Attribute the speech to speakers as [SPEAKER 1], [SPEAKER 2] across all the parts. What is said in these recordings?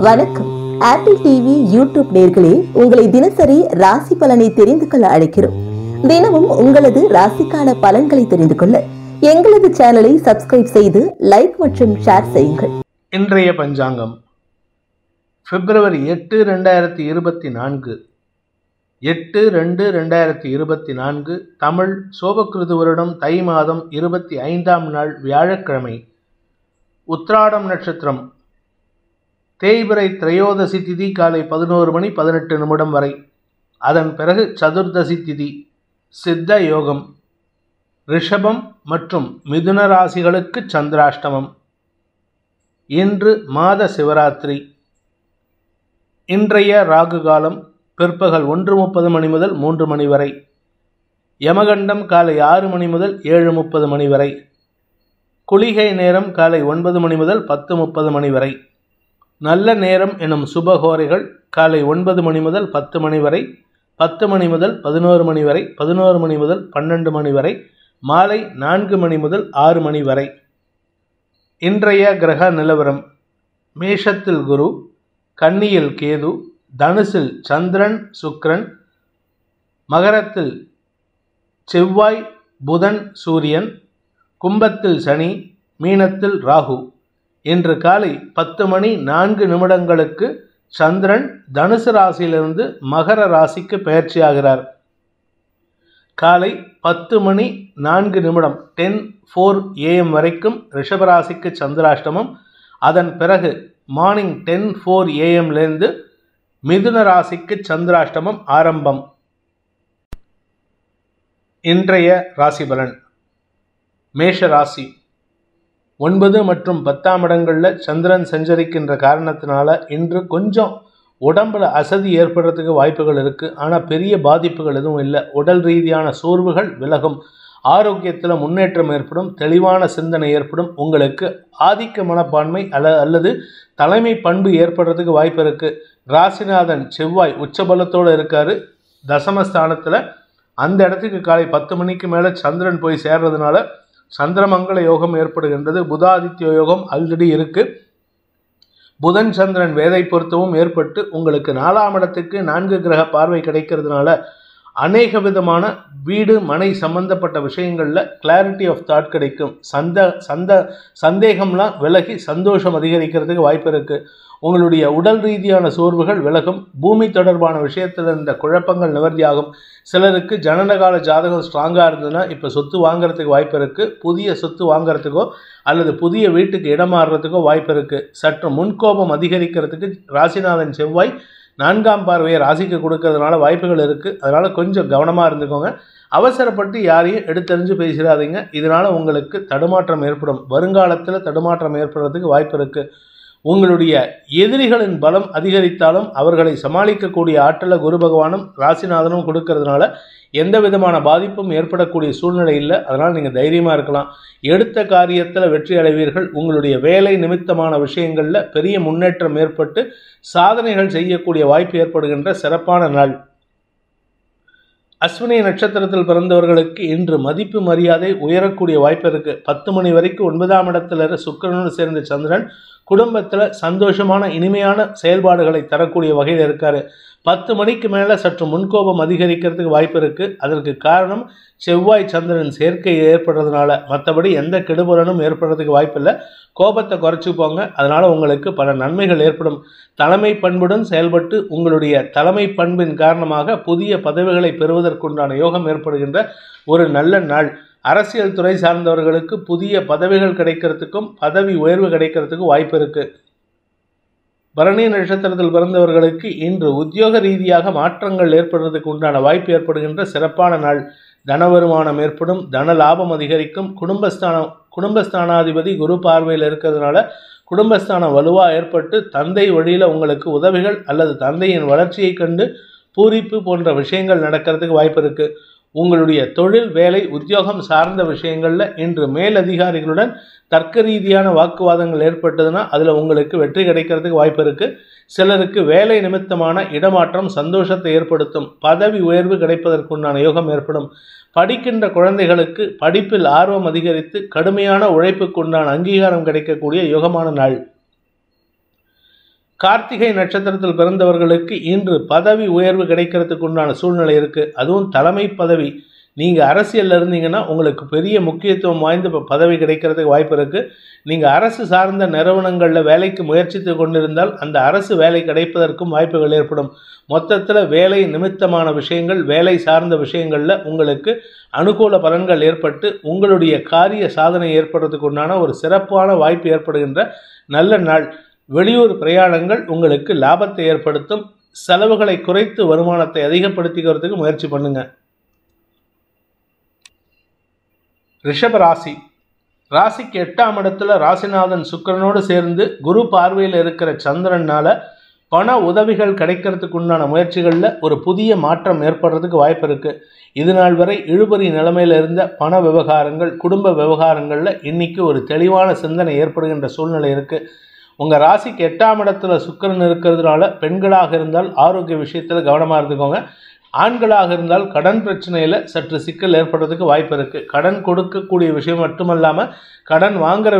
[SPEAKER 1] வணக்கம். Apple TV YouTube நேயர்களே, உங்களை தினசரி ராசி பலனை தெரிந்து கொள்ள அழைக்கிறோம். தினமும் உங்களது ராசிக்கான பலன்களை தெரிந்து கொள்ள எங்களது சேனலை சப்ஸ்கிரைப் செய்து லைக் மற்றும் ஷேர் செய்யுங்கள்.
[SPEAKER 2] இன்றைய பஞ்சாங்கம் பிப்ரவரி 8, 2024 8/2/2024 தமிழ் சோபக்கிருது வருடம் தை மாதம் 25ஆம் நாள் வியாழக்கிழமை. உத்திராடம் நட்சத்திரம். தேய்பிறை திரையோதசி திதி காலை 11:18 வரை. அதன் பிறகு சதுர்தசி திதி. சித்த யோகம். ரிஷபம் மற்றும் மிதுன ராசிகளுக்கு சந்திராஷ்டமம். இன்று மாத சிவராத்திரி. இன்றைய ராகு காலம் பிற்பகல் 1:30 முதல் 3 வரை. யமகண்டம் காலை 6 முதல் 7:30 வரை. குளிகை நேரம் காலை 9 முதல் 10:30 வரை. நல்ல நேரம் எனும் சுபகோரைகள் காலை 9 முதல் 10 வரை, 10 முதல் 11 வரை, 11 முதல் 12 வரை, மாலை 4 முதல் 6 வரை. இன்றைய கிரக நிலவரம். மேஷத்தில் குரு, கன்னியில் கேது, தனுசில் சந்திரன் சுக்கிரன், மகரத்தில் செவ்வாய் புதன் சூரியன், கும்பத்தில் சனி, மீனத்தில் ராகு. இன்று காலை 10:04 சந்திரன் தனுசு ராசியிலிருந்து மகர ராசிக்கு பெயர்ச்சியாகிறார். காலை 10:04 10:04 AM வரைக்கும் ரிஷபராசிக்கு சந்திராஷ்டமம். அதன் பிறகு மார்னிங் 10:04 AM மிதுன ராசிக்கு சந்திராஷ்டமம் ஆரம்பம். இன்றைய ராசி பலன். மேஷ ராசி. 9 மற்றும் 10ஆம் இடங்களில் சந்திரன் சஞ்சரிக்கின்ற காரணத்தினால இன்று கொஞ்சம் உடம்புல அசதி ஏற்படுறதுக்கு வாய்ப்புகள் இருக்குது. ஆனால் பெரிய பாதிப்புகள் எதுவும் இல்லை. உடல் ரீதியான சோர்வுகள் விலகும். ஆரோக்கியத்தில் முன்னேற்றம் ஏற்படும். தெளிவான சிந்தனை ஏற்படும். உங்களுக்கு ஆதிக்க மனப்பான்மை அல்லது தலைமை பண்பு ஏற்படுறதுக்கு வாய்ப்பு இருக்குது. ராசிநாதன் செவ்வாய் உச்சபலத்தோடு இருக்கார் தசமஸ்தானத்தில். அந்த இடத்துக்கு காலை 10 மணிக்கு மேலே சந்திரன் போய் சேர்றதுனால சந்திரமங்கல யோகம் ஏற்படுகின்றது. புதாதித்ய யோகம் ஆல்ரெடி இருக்கு. புதன் சந்திரன் வேதை பொருத்தமும் ஏற்பட்டு உங்களுக்கு 4ஆம் இடத்துக்கு 4 கிரக பார்வை கிடைக்கிறதுனால அநேக விதமான வீடு மனை சம்பந்தப்பட்ட விஷயங்களில் கிளாரிட்டி ஆஃப் தாட் கிடைக்கும். சந்தேகம்லாம் விலகி சந்தோஷம் அதிகரிக்கிறதுக்கு வாய்ப்பு இருக்குது. உங்களுடைய உடல் ரீதியான சோர்வுகள் விலகும். பூமி தொடர்பான விஷயத்தில் இருந்த குழப்பங்கள் நிவர்த்தியாகும். சிலருக்கு ஜனனகால ஜாதகம் ஸ்ட்ராங்காக இருந்ததுன்னா இப்போ சொத்து வாங்கிறதுக்கு வாய்ப்பு இருக்குது. புதிய சொத்து வாங்கிறதுக்கோ அல்லது புதிய வீட்டுக்கு இடம் மாறுறதுக்கோ வாய்ப்பு இருக்குது. சற்று முன்கோபம் அதிகரிக்கிறதுக்கு ராசிநாதன் செவ்வாய் 4ஆம் பார்வையை ராசிக்கு கொடுக்கறதுனால வாய்ப்புகள் இருக்குது. அதனால் கொஞ்சம் கவனமாக இருந்துக்கோங்க. அவசரப்பட்டு யாரையும் எடுத்தறிஞ்சு பேசிடாதீங்க. இதனால் உங்களுக்கு தடுமாற்றம் ஏற்படும். வருங்காலத்தில் தடுமாற்றம் ஏற்படுறதுக்கு வாய்ப்பு இருக்குது. உங்களுடைய எதிரிகளின் பலம் அதிகரித்தாலும் அவர்களை சமாளிக்கக்கூடிய ஆற்றலை குரு பகவானும் ராசிநாதனும் கொடுக்கறதுனால எந்த விதமான பாதிப்பும் ஏற்படக்கூடிய சூழ்நிலை இல்லை. அதனால் நீங்கள் தைரியமாக இருக்கலாம். எடுத்த காரியத்தில் வெற்றி அடைவீர்கள். உங்களுடைய வேலை நிமித்தமான விஷயங்களில் பெரிய முன்னேற்றம் ஏற்பட்டு சாதனைகள் செய்யக்கூடிய வாய்ப்பு ஏற்படுகின்ற சிறப்பான நாள். அஸ்வினி நட்சத்திரத்தில் பிறந்தவர்களுக்கு இன்று மதிப்பு மரியாதை உயரக்கூடிய வாய்ப்பு இருக்குது. 10 மணி வரைக்கும் 9ஆம் இடத்துல சுக்கிரனோடு சேர்ந்த சந்திரன் குடும்பத்தில் சந்தோஷமான இனிமையான செயல்பாடுகளை தரக்கூடிய வகையில் இருக்கார். 10 மணிக்கு மேலே சற்று முன்கோபம் அதிகரிக்கிறதுக்கு வாய்ப்பு இருக்குது. அதற்கு காரணம் செவ்வாய் சந்திரன் சேர்க்கை ஏற்படுறதுனால. மற்றபடி எந்த கெடுபலனும் ஏற்படுறதுக்கு வாய்ப்பில்லை. கோபத்தை குறைச்சிப்போங்க. அதனால் உங்களுக்கு பல நன்மைகள் ஏற்படும். தலைமை பண்புடன் செயல்பட்டு உங்களுடைய தலைமை பண்பின் காரணமாக புதிய பதவிகளை பெறுவதற்குண்டான யோகம் ஏற்படுகின்ற ஒரு நல்ல நாள். அரசியல் துறை சார்ந்தவர்களுக்கு புதிய பதவிகள் கிடைக்கிறதுக்கும் பதவி உயர்வு கிடைக்கிறதுக்கும் வாய்ப்பு இருக்குது. பரணி நட்சத்திரத்தில் பிறந்தவர்களுக்கு இன்று உத்தியோக ரீதியாக மாற்றங்கள் ஏற்படுறதுக்கு உண்டான வாய்ப்பு ஏற்படுகின்ற சிறப்பான நாள். தன வருமானம் ஏற்படும். தன லாபம் அதிகரிக்கும். குடும்பஸ்தானாதிபதி குரு பார்வையில் இருக்கிறதுனால குடும்பஸ்தானம் வலுவாக ஏற்பட்டு தந்தை வழியில் உங்களுக்கு உதவிகள் அல்லது தந்தையின் வளர்ச்சியை கண்டு பூரிப்பு போன்ற விஷயங்கள் நடக்கிறதுக்கு வாய்ப்பு இருக்குது. உங்களுடைய தொழில் வேலை உத்தியோகம் சார்ந்த விஷயங்களில் இன்று மேலதிகாரிகளுடன் தர்க்க ரீதியான வாக்குவாதங்கள் ஏற்பட்டதுன்னா அதில் உங்களுக்கு வெற்றி கிடைக்கிறதுக்கு வாய்ப்பு இருக்குது. சிலருக்கு வேலை நிமித்தமான இடமாற்றம் சந்தோஷத்தை ஏற்படுத்தும். பதவி உயர்வு கிடைப்பதற்குண்டான யோகம் ஏற்படும். படிக்கின்ற குழந்தைகளுக்கு படிப்பில் ஆர்வம் அதிகரித்து கடுமையான உழைப்புக்குண்டான அங்கீகாரம் கிடைக்கக்கூடிய யோகமான நாள். கார்த்திகை நட்சத்திரத்தில் பிறந்தவர்களுக்கு இன்று பதவி உயர்வு கிடைக்கிறதுக்கு உண்டான சூழ்நிலை இருக்குது. அதுவும் தலைமை பதவி. நீங்கள் அரசியலில் இருந்தீங்கன்னா உங்களுக்கு பெரிய முக்கியத்துவம் வாய்ந்த பதவி கிடைக்கிறதுக்கு வாய்ப்பு இருக்குது. நீங்கள் அரசு சார்ந்த நிறுவனங்களில் வேலைக்கு முயற்சித்து கொண்டிருந்தால் அந்த அரசு வேலை கிடைப்பதற்கும் வாய்ப்புகள் ஏற்படும். மொத்தத்தில் வேலை நிமித்தமான விஷயங்கள், வேலை சார்ந்த விஷயங்களில் உங்களுக்கு அனுகூல பலன்கள் ஏற்பட்டு உங்களுடைய காரிய சாதனை ஏற்படுறதுக்கு உண்டான ஒரு சிறப்பான வாய்ப்பு ஏற்படுகின்ற நல்ல நாள். வெளியூர் பிரயாணங்கள் உங்களுக்கு லாபத்தை ஏற்படுத்தும். செலவுகளை குறைத்து வருமானத்தை அதிகப்படுத்திக்கிறதுக்கு முயற்சி பண்ணுங்க. ரிஷப ராசி. ராசிக்கு 8ஆம் இடத்துல ராசிநாதன் சுக்கிரனோடு சேர்ந்து குரு பார்வையில் இருக்கிற சந்திரனால பண உதவிகள் கிடைக்கிறதுக்கு உண்டான முயற்சிகளில் ஒரு புதிய மாற்றம் ஏற்படுறதுக்கு வாய்ப்பு இருக்குது. இது நாள் வரை இழுபறி நிலைமையில் இருந்த பண விவகாரங்கள், குடும்ப விவகாரங்களில் இன்னைக்கு ஒரு தெளிவான சிந்தனை ஏற்படுகின்ற சூழ்நிலை இருக்குது. உங்கள் ராசிக்கு 8ஆம் இடத்துல சுக்கிரன் இருக்கிறதுனால பெண்களாக இருந்தால் ஆரோக்கிய விஷயத்தில் கவனமாக இருந்துக்கோங்க. ஆண்களாக இருந்தால் கடன் பிரச்சனையில் சற்று சிக்கல் ஏற்படுறதுக்கு வாய்ப்பு இருக்குது. கடன் கொடுக்கக்கூடிய விஷயம் மட்டுமல்லாமல் கடன் வாங்குகிற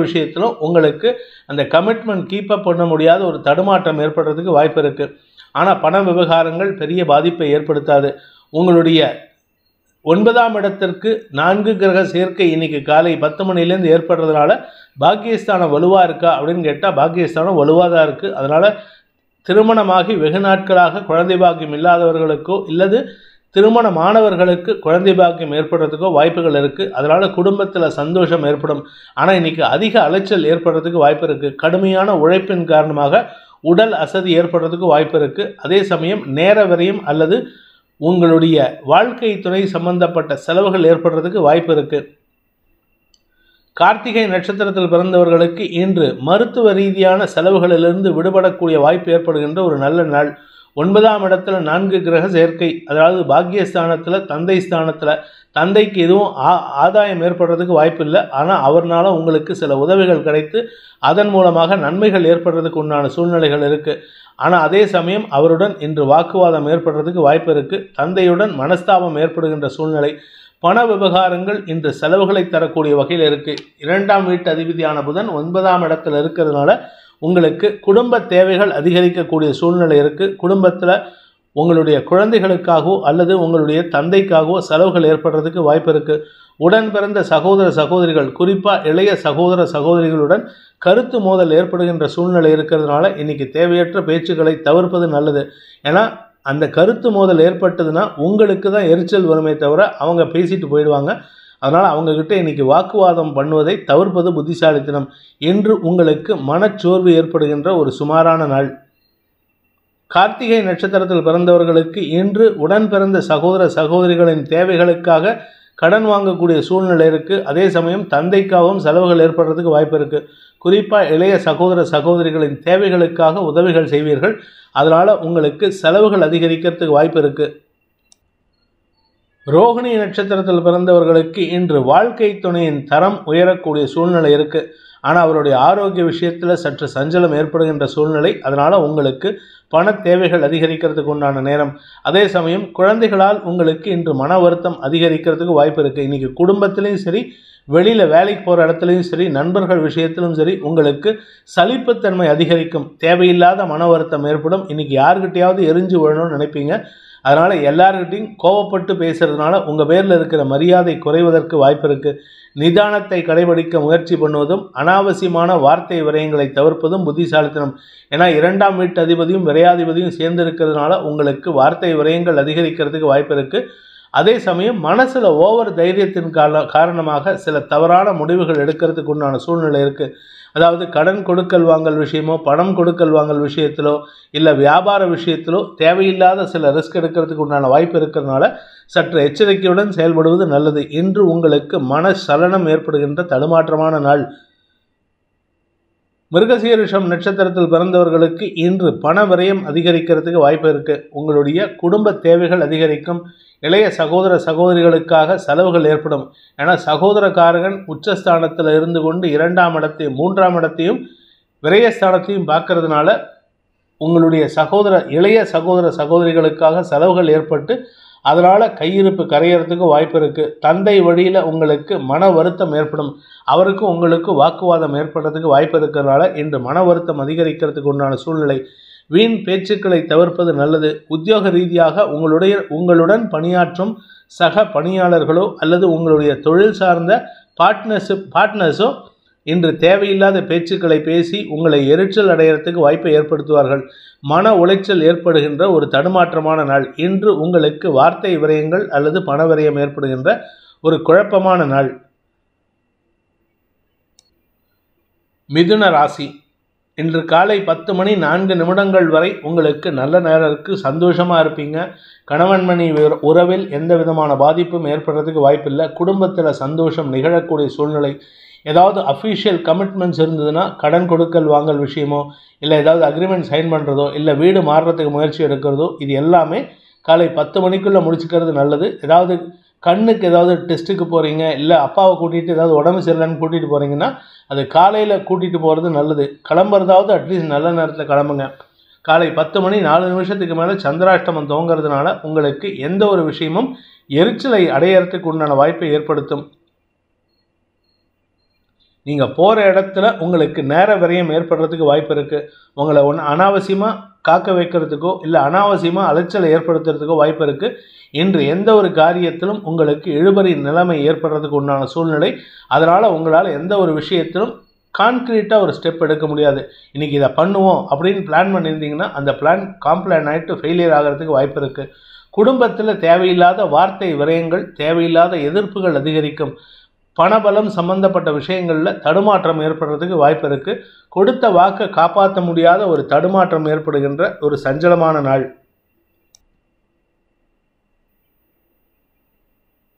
[SPEAKER 2] விஷயத்திலும் உங்களுக்கு அந்த கமிட்மெண்ட் கீப்பப் பண்ண முடியாத ஒரு தடுமாற்றம் ஏற்படுறதுக்கு வாய்ப்பு இருக்குது. ஆனால் பண விவகாரங்கள் பெரிய பாதிப்பை ஏற்படுத்தாது. உங்களுடைய 9ஆம் இடத்திற்கு 4 கிரக சேர்க்கை இன்னைக்கு காலை 10 மணிலேருந்து ஏற்படுறதுனால பாக்கியஸ்தானம் வலுவாக இருக்கா அப்படின்னு கேட்டால் பாக்கியஸ்தானம் வலுவாக தான் இருக்குது. அதனால் திருமணமாகி வெகு நாட்களாக குழந்தை பாக்கியம் இல்லாதவர்களுக்கோ இல்லது திருமணமானவர்களுக்கு குழந்தை பாக்கியம் ஏற்படுறதுக்கோ வாய்ப்புகள் இருக்குது. அதனால் குடும்பத்தில் சந்தோஷம் ஏற்படும். ஆனால் இன்றைக்கி அதிக அலைச்சல் ஏற்படுறதுக்கு வாய்ப்பு இருக்குது. கடுமையான உழைப்பின் காரணமாக உடல் அசதி ஏற்படுறதுக்கு வாய்ப்பு இருக்குது. அதே சமயம் நேர விரயம் அல்லது உங்களுடைய வாழ்க்கை துணை சம்பந்தப்பட்ட செலவுகள் ஏற்படுறதுக்கு வாய்ப்பு இருக்குது. கார்த்திகை நட்சத்திரத்தில் பிறந்தவர்களுக்கு இன்று மருத்துவ ரீதியான செலவுகளிலிருந்து விடுபடக்கூடிய வாய்ப்பு ஏற்படுகின்ற ஒரு நல்ல நாள். 9ஆம் இடத்துல 4 கிரக சேர்க்கை, அதாவது பாக்கியஸ்தானத்தில் தந்தை ஸ்தானத்தில் தந்தைக்கு எதுவும் ஆதாயம் ஏற்படுறதுக்கு வாய்ப்பு இல்லை. ஆனால் அவர்னால உங்களுக்கு சில உதவிகள் கிடைத்து அதன் மூலமாக நன்மைகள் ஏற்படுறதுக்கு உண்டான சூழ்நிலைகள் இருக்குது. ஆனால் அதே சமயம் அவருடன் இன்று வாக்குவாதம் ஏற்படுறதுக்கு வாய்ப்பு இருக்குது. தந்தையுடன் மனஸ்தாபம் ஏற்படுகின்ற சூழ்நிலை. பண விவகாரங்கள் இன்று செலவுகளை தரக்கூடிய வகையில் இருக்குது. 2ஆம் வீட்டு அதிபதியான புதன் 9ஆம் இடத்துல இருக்கிறதுனால உங்களுக்கு குடும்ப தேவைகள் அதிகரிக்கக்கூடிய சூழ்நிலை இருக்குது. குடும்பத்தில் உங்களுடைய குழந்தைகளுக்காகவோ அல்லது உங்களுடைய தந்தைக்காகவோ செலவுகள் ஏற்படுறதுக்கு வாய்ப்பு இருக்குது. உடன் பிறந்த சகோதர சகோதரிகள், குறிப்பாக இளைய சகோதர சகோதரிகளுடன் கருத்து மோதல் ஏற்படுகின்ற சூழ்நிலை இருக்கிறதுனால இன்றைக்கி தேவையற்ற பேச்சுக்களை தவிர்ப்பது நல்லது. ஏன்னா அந்த கருத்து மோதல் ஏற்பட்டதுன்னா உங்களுக்கு தான் எரிச்சல் வருமே தவிர அவங்க பேசிட்டு போயிடுவாங்க. அதனால் அவங்கக்கிட்ட இன்றைக்கி வாக்குவாதம் பண்ணுவதை தவிர்ப்பது புத்திசாலித்தனம். இன்று உங்களுக்கு மனச்சோர்வு ஏற்படுகின்ற ஒரு சுமாரான நாள். கார்த்திகை நட்சத்திரத்தில் பிறந்தவர்களுக்கு இன்று உடன் பிறந்த சகோதர சகோதரிகளின் தேவைகளுக்காக கடன் வாங்கக்கூடிய சூழ்நிலை இருக்குது. அதே சமயம் தந்தைக்காகவும் செலவுகள் ஏற்படுறதுக்கு வாய்ப்பு இருக்குது. குறிப்பாக இளைய சகோதர சகோதரிகளின் தேவைகளுக்காக உதவிகள் செய்வீர்கள். அதனால் உங்களுக்கு செலவுகள் அதிகரிக்கிறதுக்கு வாய்ப்பு இருக்குது. ரோகிணி நட்சத்திரத்தில் பிறந்தவர்களுக்கு இன்று வாழ்க்கை துணையின் தரம் உயரக்கூடிய சூழ்நிலை இருக்குது. ஆனால் அவருடைய ஆரோக்கிய விஷயத்தில் சற்று சஞ்சலம் ஏற்படுகின்ற சூழ்நிலை. அதனால் உங்களுக்கு பண தேவைகள் அதிகரிக்கிறதுக்கு உண்டான நேரம். அதே சமயம் குழந்தைகளால் உங்களுக்கு இன்று மன வருத்தம் அதிகரிக்கிறதுக்கு வாய்ப்பு இருக்குது. இன்றைக்கி குடும்பத்திலையும் சரி, வெளியில் வேலைக்கு போகிற இடத்துலையும் சரி, நண்பர்கள் விஷயத்திலும் சரி உங்களுக்கு சலிப்புத்தன்மை அதிகரிக்கும். தேவையில்லாத மன வருத்தம் ஏற்படும். இன்றைக்கி யாருக்கிட்டையாவது எரிஞ்சு விழணும்னு நினைப்பீங்க. அதனால் எல்லார்கிட்டையும் கோவப்பட்டு பேசுகிறதுனால உங்கள் பேரில் இருக்கிற மரியாதை குறைவதற்கு வாய்ப்பு இருக்குது. நிதானத்தை கடைபிடிக்க முயற்சி பண்ணுவதும் அனாவசியமான வார்த்தை விரயங்களை தவிர்ப்பதும் புத்திசாலித்தனம். ஏன்னா 2ஆம் வீட்டு அதிபதியும் விரையாதிபதியும் சேர்ந்திருக்கிறதுனால உங்களுக்கு வார்த்தை விரயங்கள் அதிகரிக்கிறதுக்கு வாய்ப்பு இருக்குது. அதே சமயம் மனசில் ஓவர் தைரியத்தின் காரணமாக சில தவறான முடிவுகள் எடுக்கிறதுக்கு உண்டான சூழ்நிலை இருக்குது. அதாவது கடன் கொடுக்கல் வாங்கல் விஷயமோ, பணம் கொடுக்கல் வாங்கல் விஷயத்திலோ, இல்லை வியாபார விஷயத்திலோ தேவையில்லாத சில ரிஸ்க் எடுக்கிறதுக்கு உண்டான வாய்ப்பு இருக்கிறதுனால சற்று எச்சரிக்கையுடன் செயல்படுவது நல்லது. இன்று உங்களுக்கு மனசலனம் ஏற்படுகின்ற தடுமாற்றமான நாள். மிருகசீரிஷம் நட்சத்திரத்தில் பிறந்தவர்களுக்கு இன்று பண விரயம் அதிகரிக்கிறதுக்கு வாய்ப்பு இருக்குது. உங்களுடைய குடும்ப தேவைகள் அதிகரிக்கும். இளைய சகோதர சகோதரிகளுக்காக செலவுகள் ஏற்படும். ஏன்னா சகோதரக்காரகன் உச்சஸ்தானத்தில் இருந்து கொண்டு 2ஆம் இடத்தையும் 3ஆம் இடத்தையும் விரயஸ்தானத்தையும் பார்க்கறதுனால உங்களுடைய இளைய சகோதர சகோதரிகளுக்காக செலவுகள் ஏற்பட்டு அதனால் கையிருப்பு கரையிறதுக்கு வாய்ப்பு இருக்குது. தந்தை வழியில் உங்களுக்கு மன வருத்தம் ஏற்படும். அவருக்கும் உங்களுக்கு வாக்குவாதம் ஏற்படுறதுக்கு வாய்ப்பு இருக்கிறதுனால இன்று மன வருத்தம் அதிகரிக்கிறதுக்கு உண்டான சூழ்நிலை. வீண் பேச்சுக்களை தவிர்ப்பது நல்லது. உத்தியோக ரீதியாக உங்களுடன் பணியாற்றும் சக பணியாளர்களோ அல்லது உங்களுடைய தொழில் சார்ந்த பார்ட்னர்ஸோ இன்று தேவையில்லாத பேச்சுக்களை பேசி உங்களை எரிச்சல் அடைகிறதுக்கு வாய்ப்பை ஏற்படுத்துவார்கள். மன உளைச்சல் ஏற்படுகின்ற ஒரு தடுமாற்றமான நாள். இன்று உங்களுக்கு வார்த்தை விரயங்கள் அல்லது பண விரயம் ஏற்படுகின்ற ஒரு குழப்பமான நாள். மிதுன ராசி, இன்று காலை 10:04 வரை உங்களுக்கு நல்ல நேரம் இருக்குது. சந்தோஷமாக இருப்பீங்க. கணவன் மணி உறவில் எந்த விதமான பாதிப்பும் ஏற்படுறதுக்கு வாய்ப்பில்லை. குடும்பத்தில் சந்தோஷம் நிகழக்கூடிய சூழ்நிலை. ஏதாவது அஃபிஷியல் கமிட்மெண்ட்ஸ் இருந்ததுன்னா கடன் கொடுக்கல் வாங்கல் விஷயமோ இல்லை ஏதாவது அக்ரிமெண்ட் சைன் பண்ணுறதோ இல்லை வீடு மாறுறதுக்கு முயற்சி எடுக்கிறதோ இது எல்லாமே காலை 10 மணிக்குள்ளே முடிச்சுக்கிறது நல்லது. ஏதாவது கண்ணுக்கு ஏதாவது டெஸ்ட்டுக்கு போகிறீங்க இல்லை அப்பாவை கூட்டிகிட்டு ஏதாவது உடம்பு சரியில்லைன்னு கூட்டிகிட்டு போகிறீங்கன்னா அது காலையில் கூட்டிகிட்டு போகிறது நல்லது. கிளம்புறதாவது அட்லீஸ்ட் நல்ல நேரத்தில் கிளம்புங்க. காலை 10:04 மேலே சந்திராஷ்டமம் துவங்கிறதுனால உங்களுக்கு எந்த ஒரு விஷயமும் எரிச்சலை அடையிறதுக்கு உண்டான வாய்ப்பை ஏற்படுத்தும். நீங்கள் போகிற இடத்துல உங்களுக்கு நேர விரயம் ஏற்படுறதுக்கு வாய்ப்பு இருக்குது. உங்களை அனாவசியமாக காக்க வைக்கிறதுக்கோ இல்லை அனாவசியமாக அலைச்சலை ஏற்படுத்துறதுக்கோ வாய்ப்பு இருக்குது. இன்று எந்த ஒரு காரியத்திலும் உங்களுக்கு இழுபறி நிலைமை ஏற்படுறதுக்கு உண்டான சூழ்நிலை. அதனால் உங்களால் எந்த ஒரு விஷயத்திலும் கான்க்ரீட்டாக ஒரு ஸ்டெப் எடுக்க முடியாது. இன்றைக்கி இதை பண்ணுவோம் அப்படின்னு பிளான் பண்ணியிருந்தீங்கன்னா அந்த பிளான் காம்ப்ளான் ஆகிட்டு ஃபெயிலியர் ஆகிறதுக்கு வாய்ப்பு இருக்குது. குடும்பத்தில் தேவையில்லாத வார்த்தை விரயங்கள், தேவையில்லாத எதிர்ப்புகள் அதிகரிக்கும். பணபலம் சம்பந்தப்பட்ட விஷயங்களில் தடுமாற்றம் ஏற்படுறதுக்கு வாய்ப்பு இருக்குது. கொடுத்த வாக்கை காப்பாற்ற முடியாத ஒரு தடுமாற்றம் ஏற்படுகின்ற ஒரு சஞ்சலமான நாள்.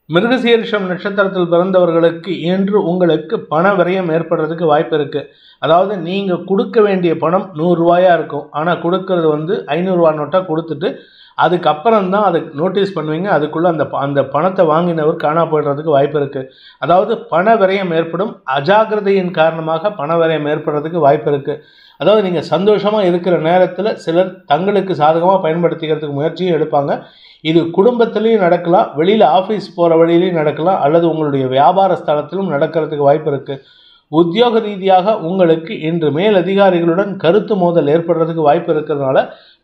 [SPEAKER 2] மிருகசீரிஷம் நட்சத்திரத்தில் பிறந்தவர்களுக்கு இன்று உங்களுக்கு பண விரயம் ஏற்படுறதுக்கு வாய்ப்பு இருக்குது. அதாவது நீங்கள் கொடுக்க வேண்டிய பணம் 100 ரூபாயாக இருக்கும். ஆனால் கொடுக்கறது 500 ரூபா நோட்டாக கொடுத்துட்டு அதுக்கப்புறம் தான் அதை நோட்டீஸ் பண்ணுவீங்க. அதுக்குள்ளே அந்த பணத்தை வாங்கினவர் காணா போயிடுறதுக்கு வாய்ப்பு இருக்குது. அதாவது பண விரயம் ஏற்படும். அஜாக்கிரதையின் காரணமாக பண விரயம் ஏற்படுறதுக்கு வாய்ப்பு இருக்குது. அதாவது நீங்கள் சந்தோஷமாக இருக்கிற நேரத்தில் சிலர் தங்களுக்கு சாதகமாக பயன்படுத்திக்கிறதுக்கு முயற்சியும் எடுப்பாங்க. இது குடும்பத்திலையும் நடக்கலாம், வெளியில் ஆஃபீஸ் போகிற வழியிலையும் நடக்கலாம், அல்லது உங்களுடைய வியாபார ஸ்தலத்திலும் நடக்கிறதுக்கு வாய்ப்பு இருக்குது. உத்தியோக ரீதியாக உங்களுக்கு இன்று மேல் அதிகாரிகளுடன் கருத்து மோதல் ஏற்படுறதுக்கு வாய்ப்பு இருக்கிறதுனால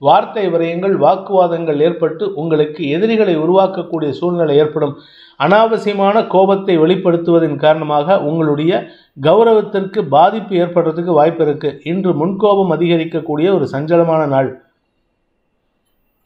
[SPEAKER 2] வார்த்தை விரயங்கள், வாக்குவாதங்கள் ஏற்பட்டு உங்களுக்கு எதிரிகளை உருவாக்கக்கூடிய சூழ்நிலை ஏற்படும். அனாவசியமான கோபத்தை வெளிப்படுத்துவதன் காரணமாக உங்களுடைய கௌரவத்திற்கு பாதிப்பு ஏற்படுறதுக்கு வாய்ப்பு இருக்குது. இன்று முன்கோபம் அதிகரிக்கக்கூடிய ஒரு சஞ்சலமான நாள்.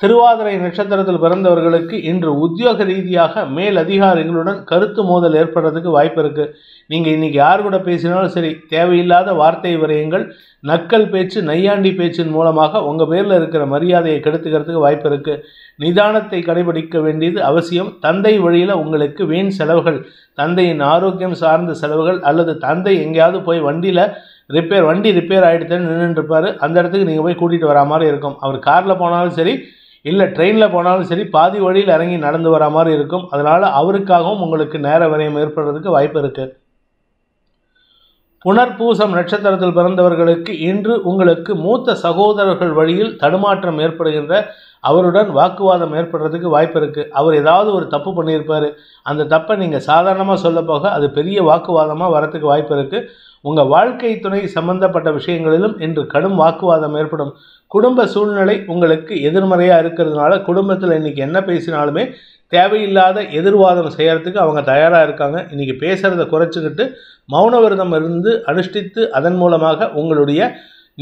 [SPEAKER 2] திருவாதிரை நட்சத்திரத்தில் பிறந்தவர்களுக்கு இன்று உத்தியோக ரீதியாக மேல் அதிகாரிகளுடன் கருத்து மோதல் ஏற்படுறதுக்கு வாய்ப்பு இருக்குது. நீங்கள் இன்றைக்கி யார் கூட பேசினாலும் சரி, தேவையில்லாத வார்த்தை விரயங்கள், நக்கல் பேச்சு, நையாண்டி பேச்சின் மூலமாக உங்கள் பேரில் இருக்கிற மரியாதையை கெடுத்துக்கிறதுக்கு வாய்ப்பு இருக்குது. நிதானத்தை கடைபிடிக்க வேண்டியது அவசியம். தந்தை வழியில் உங்களுக்கு வீண் செலவுகள், தந்தையின் ஆரோக்கியம் சார்ந்த செலவுகள், அல்லது தந்தை எங்கேயாவது போய் வண்டி ரிப்பேர் ஆகிடுதுன்னு நின்றுருப்பார். அந்த இடத்துக்கு நீங்கள் போய் கூட்டிகிட்டு வரா மாதிரி இருக்கும். அவர் காரில் போனாலும் சரி இல்லை ட்ரெயினில் போனாலும் சரி பாதி வழியில் இறங்கி நடந்து வர மாதிரி இருக்கும். அதனால் அவருக்காகவும் உங்களுக்கு நேர விரயம் ஏற்படுறதுக்கு வாய்ப்பு இருக்குது. புனர்பூசம் நட்சத்திரத்தில் பிறந்தவர்களுக்கு இன்று உங்களுக்கு மூத்த சகோதரர்கள் வழியில் தடுமாற்றம் ஏற்படுகின்ற, அவருடன் வாக்குவாதம் ஏற்படுறதுக்கு வாய்ப்பு இருக்குது. அவர் ஏதாவது ஒரு தப்பு பண்ணியிருப்பார். அந்த தப்பை நீங்கள் சாதாரணமாக சொல்ல போக அது பெரிய வாக்குவாதமாக வரத்துக்கு வாய்ப்பு இருக்குது. உங்கள் வாழ்க்கை துணை சம்பந்தப்பட்ட விஷயங்களிலும் இன்று கடும் வாக்குவாதம் ஏற்படும். குடும்ப சூழ்நிலை உங்களுக்கு எதிர்மறையாக இருக்கிறதுனால குடும்பத்தில் இன்றைக்கி என்ன பேசினாலுமே தேவையில்லாத எதிர்வாதம் செய்கிறதுக்கு அவங்க தயாராக இருக்காங்க. இன்றைக்கி பேசுகிறத குறைச்சிக்கிட்டு மௌன விரதம் இருந்து அனுஷ்டித்து அதன் மூலமாக உங்களுடைய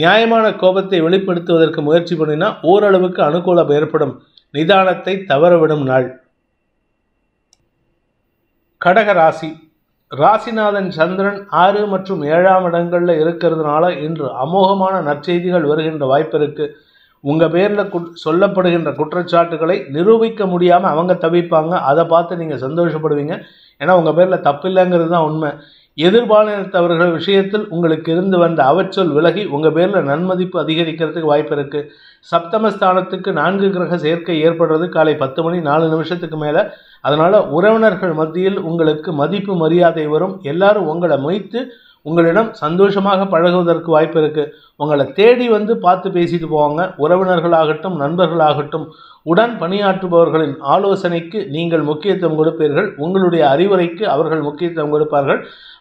[SPEAKER 2] நியாயமான கோபத்தை வெளிப்படுத்துவதற்கு முயற்சி பண்ணினா ஓரளவுக்கு அனுகூலம் ஏற்படும். நிதானத்தை தவறவிடும் நாள். கடக ராசி, ராசிநாதன் சந்திரன் 6 மற்றும் 7ஆம் இடங்களில் இருக்கிறதுனால இன்று அமோகமான நற்செய்திகள் வருகின்ற வாய்ப்பு இருக்குது. உங்கள் பேரில் சொல்லப்படுகின்ற குற்றச்சாட்டுகளை நிரூபிக்க முடியாமல் அவங்க தவிப்பாங்க. அதை பார்த்து நீங்கள் சந்தோஷப்படுவீங்க. ஏன்னா உங்கள் பேரில் தப்பில்லைங்கிறது தான் உண்மை. எதிர்பாலினத்தவர்கள் விஷயத்தில் உங்களுக்கு இருந்து வந்த அவச்சொல் விலகி உங்கள் பேரில் நன்மதிப்பு அதிகரிக்கிறதுக்கு வாய்ப்பு இருக்குது. சப்தமஸ்தானத்துக்கு 4 கிரக சேர்க்கை ஏற்படுறது காலை 10:04 மேலே. அதனால் உறவினர்கள் மத்தியில் உங்களுக்கு மதிப்பு மரியாதை வரும். எல்லாரும் உங்களை மொய்த்து உங்களிடம் சந்தோஷமாக பழகுவதற்கு வாய்ப்பு இருக்குது. உங்களை தேடி வந்து பார்த்து பேசிட்டு போவாங்க. உறவினர்களாகட்டும் நண்பர்களாகட்டும் உடன் பணியாற்றுபவர்களின் ஆலோசனைக்கு நீங்கள் முக்கியத்துவம் கொடுப்பீர்கள். உங்களுடைய அறிவுரைக்கு அவர்கள் முக்கியத்துவம் கொடுப்பார்கள்.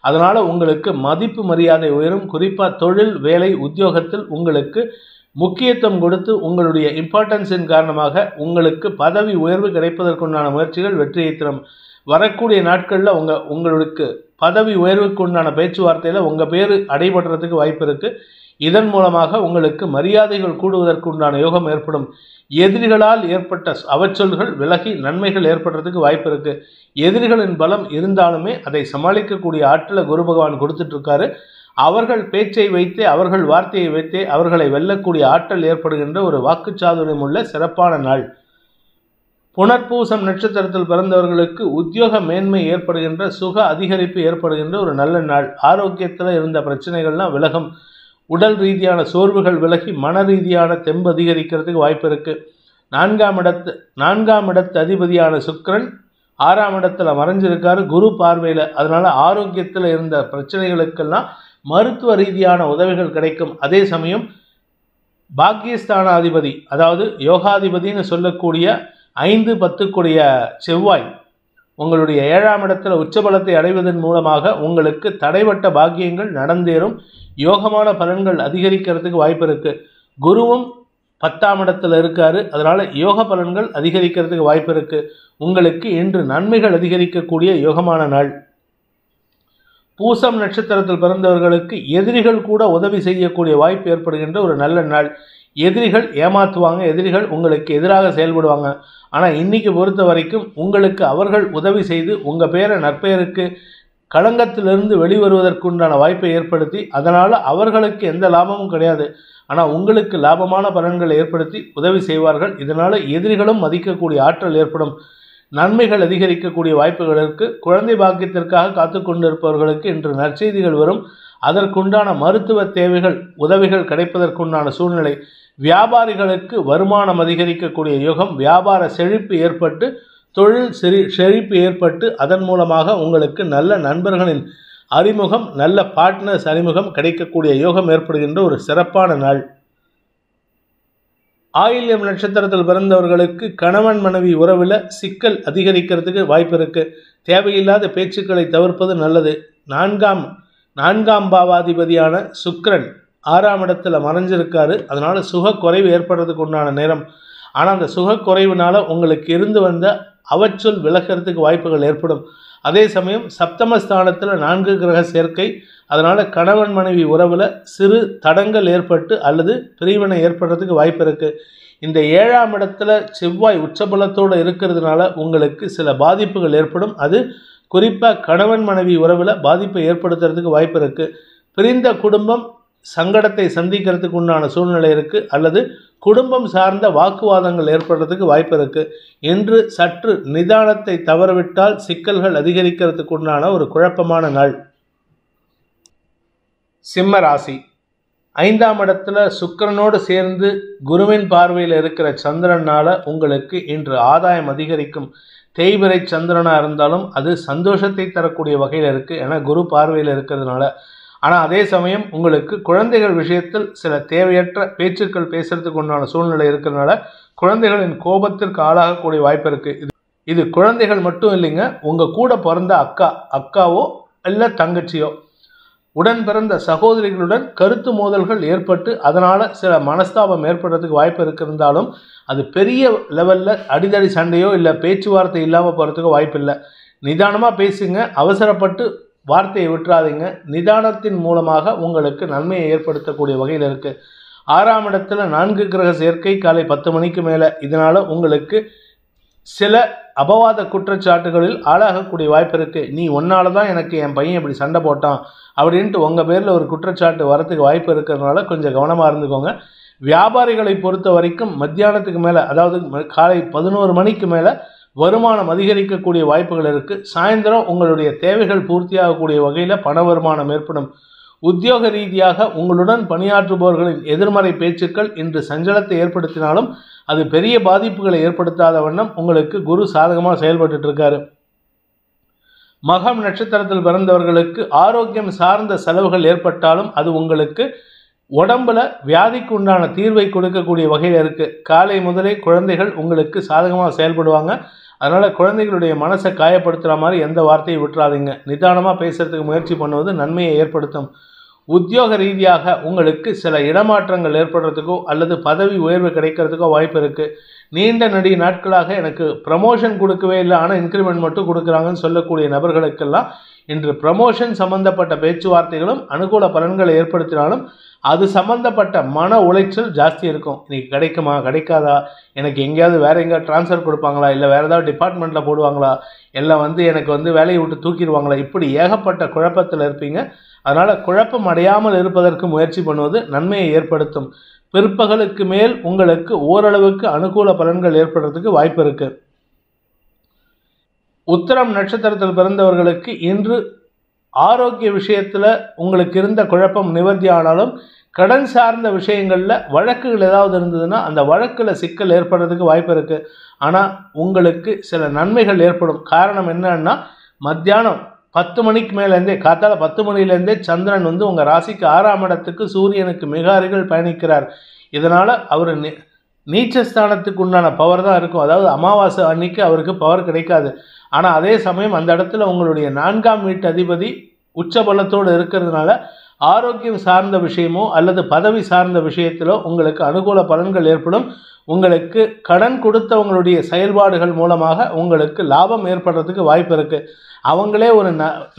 [SPEAKER 2] அதனால் உங்களுக்கு மதிப்பு மரியாதை உயரும். குறிப்பாக தொழில் வேலை உத்தியோகத்தில் உங்களுக்கு முக்கியத்துவம் கொடுத்து உங்களுடைய இம்பார்ட்டன்ஸின் காரணமாக உங்களுக்கு பதவி உயர்வு கிடைப்பதற்குண்டான முயற்சிகள் வெற்றியை தரும். வரக்கூடிய நாட்களில் உங்களுக்கு பதவி உயர்வுக்கு உண்டான பேச்சுவார்த்தையில் உங்கள் பேர் அடைபடுறதுக்கு வாய்ப்பு இருக்குது. இதன் மூலமாக உங்களுக்கு மரியாதைகள் கூடுவதற்கு உண்டான யோகம் ஏற்படும். எதிரிகளால் ஏற்பட்ட அவச்சொல்கள் விலகி நன்மைகள் ஏற்படுறதுக்கு வாய்ப்பு இருக்குது. எதிரிகளின் பலம் இருந்தாலுமே அதை சமாளிக்கக்கூடிய ஆற்றலை குரு பகவான் கொடுத்துட்ருக்காரு. அவர்கள் பேச்சை வைத்தே அவர்கள் வார்த்தையை வைத்தே அவர்களை வெல்லக்கூடிய ஆற்றல் ஏற்படுகின்ற ஒரு வாக்குச்சாதுரியம் உள்ள சிறப்பான நாள். புனர்பூசம் நட்சத்திரத்தில் பிறந்தவர்களுக்கு உத்தியோக மேன்மை ஏற்படுகின்ற சுக அதிகரிப்பு ஏற்படுகின்ற ஒரு நல்ல நாள். ஆரோக்கியத்தில் இருந்த பிரச்சனைகள்லாம் விலகும். உடல் ரீதியான சோர்வுகள் விலகி மன ரீதியான தெம்பு அதிகரிக்கிறதுக்கு வாய்ப்பு இருக்குது. நான்காம் இடத்து அதிபதியான சுக்கிரன் 6ஆம் இடத்துல மறைஞ்சிருக்காரு குரு பார்வையில். அதனால் ஆரோக்கியத்தில் இருந்த பிரச்சனைகளுக்கெல்லாம் மருத்துவ ரீதியான உதவிகள் கிடைக்கும். அதே சமயம் பாக்கியஸ்தானாதிபதி அதாவது யோகாதிபதினு சொல்லக்கூடிய 5-10 செவ்வாய் உங்களுடைய 7ஆம் இடத்துல உச்சபலத்தை அடைவதன் மூலமாக உங்களுக்கு தடைபட்ட பாக்கியங்கள் நடந்தேறும். யோகமான பலன்கள் அதிகரிக்கிறதுக்கு வாய்ப்பு இருக்குது. குருவும் 10ஆம் இடத்துல இருக்காரு. அதனால் யோக பலன்கள் அதிகரிக்கிறதுக்கு வாய்ப்பு இருக்குது. உங்களுக்கு இன்று நன்மைகள் அதிகரிக்கக்கூடிய யோகமான நாள். பூசம் நட்சத்திரத்தில் பிறந்தவர்களுக்கு எதிரிகள் கூட உதவி செய்யக்கூடிய வாய்ப்பு ஏற்படுகின்ற ஒரு நல்ல நாள். எதிரிகள் ஏமாற்றுவாங்க. எதிரிகள் உங்களுக்கு எதிராக செயல்படுவாங்க. ஆனால் இன்றைக்கி பொறுத்த வரைக்கும் உங்களுக்கு அவர்கள் உதவி செய்து உங்கள் பேரை நற்பெயருக்கு களங்கத்திலிருந்து வெளிவருவதற்குண்டான வாய்ப்பை ஏற்படுத்தி அதனால் அவர்களுக்கு எந்த லாபமும் கிடையாது. ஆனால் உங்களுக்கு லாபமான பலன்களை ஏற்படுத்தி உதவி செய்வார்கள். இதனால் எதிரிகளும் மதிக்கக்கூடிய ஆற்றல் ஏற்படும். நன்மைகள் அதிகரிக்கக்கூடிய வாய்ப்புகள் இருக்குது. குழந்தை பாக்கியத்திற்காக காத்து கொண்டிருப்பவர்களுக்கு இன்று நற்செய்திகள் வரும். அதற்குண்டான மருத்துவ தேவைகள் உதவிகள் கிடைப்பதற்குண்டான சூழ்நிலை. வியாபாரிகளுக்கு வருமானம் அதிகரிக்கக்கூடிய யோகம். வியாபார செழிப்பு ஏற்பட்டு தொழில் செழிப்பு ஏற்பட்டு அதன் மூலமாக உங்களுக்கு நல்ல நண்பர்களின் அறிமுகம் நல்ல பார்ட்னர்ஸ் அறிமுகம் கிடைக்கக்கூடிய யோகம் ஏற்படுகின்ற ஒரு சிறப்பான நாள். ஆயில்யம் நட்சத்திரத்தில் பிறந்தவர்களுக்கு கணவன் மனைவி உறவில் சிக்கல் அதிகரிக்கிறதுக்கு வாய்ப்பு இருக்குது. தேவையில்லாத பேச்சுக்களை தவிர்ப்பது நல்லது. நான்காம் பாவாதிபதியான சுக்கிரன் 6ஆம் இடத்துல மறைஞ்சிருக்காரு. அதனால் சுகக்குறைவு ஏற்படுறதுக்கு உண்டான நேரம். ஆனால் அந்த சுகக்குறைவுனால உங்களுக்கு இருந்து வந்த அவச்சொல் விலகிறதுக்கு வாய்ப்புகள் ஏற்படும். அதே சமயம் சப்தமஸ்தானத்தில் 4 கிரக சேர்க்கை. அதனால் கணவன் மனைவி உறவில் சிறு தடங்கள் ஏற்பட்டு அல்லது பிரிவினை ஏற்படுறதுக்கு வாய்ப்பு இருக்குது. இந்த 7ஆம் இடத்துல செவ்வாய் உச்சபலத்தோடு இருக்கிறதுனால உங்களுக்கு சில பாதிப்புகள் ஏற்படும். அது குறிப்பாக கணவன் மனைவி உறவில் பாதிப்பை ஏற்படுத்துறதுக்கு வாய்ப்பு இருக்குது. பிரிந்த குடும்பம் சங்கடத்தை சந்திக்கிறதுக்கு உண்டான சூழ்நிலை இருக்குது. அல்லது குடும்பம் சார்ந்த வாக்குவாதங்கள் ஏற்படுறதுக்கு வாய்ப்பு இருக்குது. என்று சற்று நிதானத்தை தவறவிட்டால் சிக்கல்கள் அதிகரிக்கிறதுக்கு உண்டான ஒரு குழப்பமான நாள். சிம்ம ராசி 5ஆம் இடத்துல சுக்கிரனோடு சேர்ந்து குருவின் பார்வையில் இருக்கிற சந்திரனால் உங்களுக்கு இன்று ஆதாயம் அதிகரிக்கும். தேய்பிறை சந்திரனாக இருந்தாலும் அது சந்தோஷத்தை தரக்கூடிய வகையில் இருக்குது. ஏன்னா குரு பார்வையில் இருக்கிறதுனால. ஆனால் அதே சமயம் உங்களுக்கு குழந்தைகள் விஷயத்தில் சில தேவையற்ற பேச்சுக்கள் பேசுறதுக்கு உண்டான சூழ்நிலை இருக்கிறதுனால குழந்தைகளின் கோபத்திற்கு ஆளாகக்கூடிய வாய்ப்பு இருக்குது. இது குழந்தைகள் மட்டும் இல்லைங்க. உங்கள் கூட பிறந்த அக்காவோ இல்லை தங்கச்சியோ உடன் பிறந்த சகோதரிகளுடன் கருத்து மோதல்கள் ஏற்பட்டு அதனால் சில மனஸ்தாபம் ஏற்படுறதுக்கு வாய்ப்பு இருக்கிறதாலும் அது பெரிய லெவலில் அடிதடி சண்டையோ இல்லை பேச்சுவார்த்தை இல்லாமல் போகிறதுக்கு வாய்ப்பு இல்லை. நிதானமாக பேசுங்க. அவசரப்பட்டு வார்த்தையை விட்டுறாதீங்க. நிதானத்தின் மூலமாக உங்களுக்கு நன்மையை ஏற்படுத்தக்கூடிய வகையில் இருக்குது. 6ஆம் இடத்துல 4 கிரக சேர்க்கை காலை 10 மணிக்கு மேலே. இதனால் உங்களுக்கு சில அபவாத குற்றச்சாட்டுகளில் ஆளாகக்கூடிய வாய்ப்பு இருக்குது. நீ ஒன்னால தான் எனக்கு என் பையன் இப்படி சண்டை போட்டான் அப்படின்ட்டு உங்கள் பேரில் ஒரு குற்றச்சாட்டு வரத்துக்கு வாய்ப்பு இருக்கிறதுனால கொஞ்சம் கவனமாக இருந்துக்கோங்க. வியாபாரிகளை பொறுத்த வரைக்கும் மத்தியானத்துக்கு மேலே அதாவது காலை 11 மணிக்கு மேலே வருமானம் அதிகரிக்கக்கூடிய வாய்ப்புகள் இருக்குது. சாயந்தரம் உங்களுடைய தேவைகள் பூர்த்தியாகக்கூடிய வகையில் பண வருமானம் ஏற்படும். உத்தியோக ரீதியாக உங்களுடன் பணியாற்றுபவர்களின் எதிர்மறை பேச்சுக்கள் இன்று சஞ்சலத்தை ஏற்படுத்தினாலும் அது பெரிய பாதிப்புகளை ஏற்படுத்தாத வண்ணம் உங்களுக்கு குரு சாதகமாக செயல்பட்டு இருக்காரு. மகம் நட்சத்திரத்தில் பிறந்தவர்களுக்கு ஆரோக்கியம் சார்ந்த செலவுகள் ஏற்பட்டாலும் அது உங்களுக்கு உடம்புல வியாதிக்கு உண்டான தீர்வை கொடுக்கக்கூடிய வகையில் இருக்குது. காலை முதலே குழந்தைகள் உங்களுக்கு சாதகமாக செயல்படுவாங்க. அதனால் குழந்தைகளுடைய மனசை காயப்படுத்துகிற மாதிரி எந்த வார்த்தையை விட்டுறாதீங்க. நிதானமாக பேசுகிறதுக்கு முயற்சி பண்ணுவது நன்மையை ஏற்படுத்தும். உத்தியோக ரீதியாக உங்களுக்கு சில இடமாற்றங்கள் ஏற்படுறதுக்கோ அல்லது பதவி உயர்வு கிடைக்கிறதுக்கோ வாய்ப்பு இருக்குது. நீண்ட நெடிய நாட்களாக எனக்கு ப்ரமோஷன் கொடுக்கவே இல்லை, ஆனால் இன்க்ரிமெண்ட் மட்டும் கொடுக்குறாங்கன்னு சொல்லக்கூடிய நபர்களுக்கெல்லாம் இன்று ப்ரமோஷன் சம்பந்தப்பட்ட பேச்சுவார்த்தைகளும் அனுகூல பலன்களை ஏற்படுத்தினாலும் அது சம்பந்தப்பட்ட மன உளைச்சல் ஜாஸ்தி இருக்கும். இன்னைக்கு கிடைக்குமா கிடைக்காதா, எனக்கு எங்கேயாவது வேறு எங்கேயாவது ட்ரான்ஸ்ஃபர் கொடுப்பாங்களா, இல்லை வேறு ஏதாவது டிபார்ட்மெண்ட்டில் போடுவாங்களா, எல்லாம் எனக்கு வேலையை விட்டு தூக்கிடுவாங்களா, இப்படி ஏகப்பட்ட குழப்பத்தில் இருப்பீங்க. அதனால் குழப்பம் அடையாமல் இருப்பதற்கு முயற்சி பண்ணுவது நன்மையை ஏற்படுத்தும். பிற்பகலுக்கு மேல் உங்களுக்கு ஓரளவுக்கு அனுகூல பலன்கள் ஏற்படுறதுக்கு வாய்ப்பு இருக்குது. உத்திரம் நட்சத்திரத்தில் பிறந்தவர்களுக்கு இன்று ஆரோக்கிய விஷயத்தில் உங்களுக்கு இருந்த குழப்பம் நிவர்த்தி ஆனாலும் கடன் சார்ந்த விஷயங்களில் வழக்குகள் ஏதாவது இருந்ததுன்னா அந்த வழக்கில் சிக்கல் ஏற்படுறதுக்கு வாய்ப்பு இருக்குது. ஆனால் உங்களுக்கு சில நன்மைகள் ஏற்படும். காரணம் என்னன்னா, மத்தியானம் 10 மணிக்கு மேலேருந்தே காத்தால 10 மணிலேருந்தே சந்திரன் உங்கள் ராசிக்கு 6ஆம் இடத்துக்கு சூரியனுக்கு மிக அருகில் பயணிக்கிறார். இதனால் அவர் நீச்சஸ்தானத்துக்கு உண்டான பவர் தான் இருக்கும். அதாவது அமாவாசை அன்னைக்கு அவருக்கு பவர் கிடைக்காது. ஆனால் அதே சமயம் அந்த இடத்துல உங்களுடைய 4ஆம் வீட்டு அதிபதி உச்சபலத்தோடு இருக்கிறதுனால ஆரோக்கியம் சார்ந்த விஷயமோ அல்லது பதவி சார்ந்த விஷயத்திலோ உங்களுக்கு அனுகூல பலன்கள் ஏற்படும். உங்களுக்கு கடன் கொடுத்தவங்களுடைய செயல்பாடுகள் மூலமாக உங்களுக்கு லாபம் ஏற்படுறதுக்கு வாய்ப்பு இருக்குது. அவங்களே ஒரு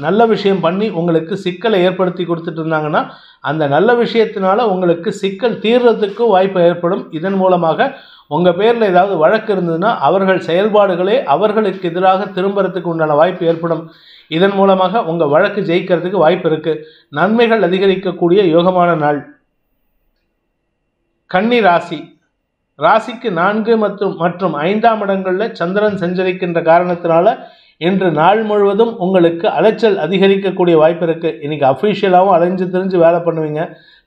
[SPEAKER 2] நல்ல விஷயம் பண்ணி உங்களுக்கு சிக்கலை ஏற்படுத்தி கொடுத்துட்டு இருந்தாங்கன்னா அந்த நல்ல விஷயத்தினால உங்களுக்கு சிக்கல் தீர்றதுக்கும் வாய்ப்பு ஏற்படும். இதன் மூலமாக உங்கள் பேரில் ஏதாவது வழக்கு இருந்ததுன்னா அவர்கள் செயல்பாடுகளே அவர்களுக்கு எதிராக திரும்புறதுக்கு உண்டான வாய்ப்பு ஏற்படும். இதன் மூலமாக உங்கள் வழக்கு ஜெயிக்கிறதுக்கு வாய்ப்பு இருக்குது. நன்மைகள் அதிகரிக்கக்கூடிய யோகமான நாள். கன்னி ராசி. ராசிக்கு 4 மற்றும் 5ஆம் இடங்களில் சந்திரன் சஞ்சரிக்கின்ற காரணத்தினால இன்று நாள் முழுவதும் உங்களுக்கு அலைச்சல் அதிகரிக்கக்கூடிய வாய்ப்பு இருக்குது. இன்றைக்கி அஃபிஷியலாகவும் அலைஞ்சு திரிஞ்சு வேலை பண்ணுவீங்க.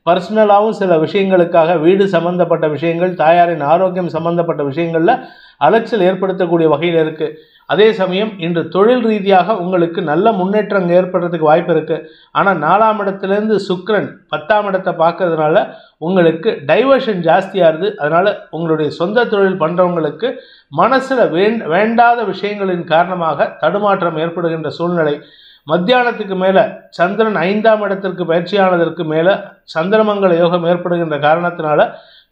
[SPEAKER 2] பர்சனலாகவும் சில விஷயங்களுக்காக வீடு சம்பந்தப்பட்ட விஷயங்கள், தாயாரின் ஆரோக்கியம் சம்பந்தப்பட்ட விஷயங்களில் அலைச்சல் ஏற்படுத்தக்கூடிய வகையில் இருக்குது. அதே சமயம் இன்று தொழில் ரீதியாக உங்களுக்கு நல்ல முன்னேற்றம் ஏற்படுறதுக்கு வாய்ப்பு இருக்குது. ஆனால் 4ஆம் இடத்துலேருந்து சுக்கிரன் 10ஆம் இடத்தை பார்க்கறதுனால உங்களுக்கு டைவர்ஷன் ஜாஸ்தியாகுது. அதனால் உங்களுடைய சொந்த தொழில் பண்ணுறவங்களுக்கு மனசில் வேண்டாத விஷயங்களின் காரணமாக தடுமாற்றம் ஏற்படுகின்ற சூழ்நிலை. மத்தியானத்துக்கு மேலே சந்திரன் 5ஆம் இடத்திற்கு பயிற்சியானதற்கு மேலே சந்திரமங்கல யோகம் ஏற்படுகின்ற காரணத்தினால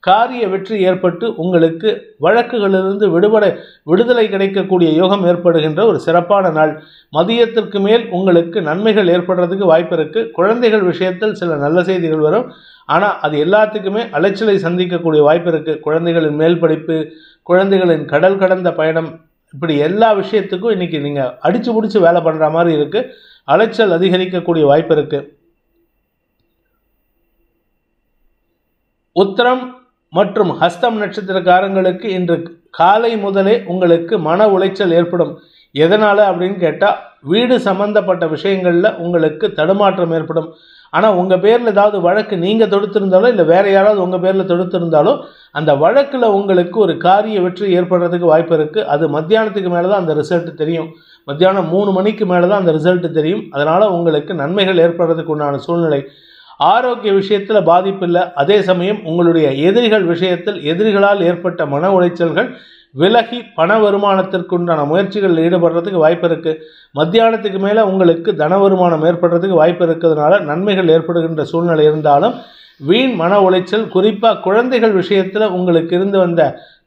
[SPEAKER 2] காரிய வெற்றி ஏற்பட்டு உங்களுக்கு வழக்குகளிலிருந்து விடுதலை கிடைக்கக்கூடிய யோகம் ஏற்படுகின்ற ஒரு சிறப்பான நாள். மதியத்திற்கு மேல் உங்களுக்கு நன்மைகள் ஏற்படுறதுக்கு வாய்ப்பு இருக்குது. குழந்தைகள் விஷயத்தில் சில நல்ல செய்திகள் வரும். ஆனால் அது எல்லாத்துக்குமே அலைச்சலை சந்திக்கக்கூடிய வாய்ப்பு இருக்குது. குழந்தைகளின் மேல் படிப்பு, குழந்தைகளின் கடல் கடந்த பயணம், இப்படி எல்லா விஷயத்துக்கும் இன்றைக்கி நீங்கள் அடித்து பிடிச்சி வேலை பண்ணுற மாதிரி இருக்குது. அலைச்சல் அதிகரிக்கக்கூடிய வாய்ப்பு இருக்குது. உத்திரம் மற்றும் ஹஸ்தம் நட்சத்திரக்காரங்களுக்கு இன்று காலை முதலே உங்களுக்கு மன உளைச்சல் ஏற்படும். எதனால் அப்படின்னு கேட்டால் வீடு சம்பந்தப்பட்ட விஷயங்களில் உங்களுக்கு தடுமாற்றம் ஏற்படும். ஆனால் உங்கள் பேரில் ஏதாவது வழக்கு நீங்கள் தொடுத்திருந்தாலோ இல்லை வேறு யாராவது உங்கள் பேரில் தொடுத்திருந்தாலோ அந்த வழக்கில் உங்களுக்கு ஒரு காரிய வெற்றி ஏற்படுறதுக்கு வாய்ப்பு இருக்குது. அது மத்தியானத்துக்கு மேலே தான் அந்த ரிசல்ட் தெரியும். மத்தியானம் 3 மணிக்கு மேலே தான் அந்த ரிசல்ட் தெரியும். அதனால் உங்களுக்கு நன்மைகள் ஏற்படுறதுக்கு உண்டான சூழ்நிலை. ஆரோக்கிய விஷயத்தில் பாதிப்பு இல்லை. அதே சமயம் உங்களுடைய எதிரிகள் விஷயத்தில் எதிரிகளால் ஏற்பட்ட மன உளைச்சல்கள் விலகி பண வருமானத்திற்குண்டான முயற்சிகளில் ஈடுபடுறதுக்கு வாய்ப்பு இருக்குது. மத்தியானத்துக்கு மேலே உங்களுக்கு தன வருமானம் ஏற்படுறதுக்கு வாய்ப்பு இருக்கிறதுனால நன்மைகள் ஏற்படுகின்ற சூழ்நிலை இருந்தாலும் வீண் மன உளைச்சல், குறிப்பாக குழந்தைகள் விஷயத்தில் உங்களுக்கு இருந்து வந்த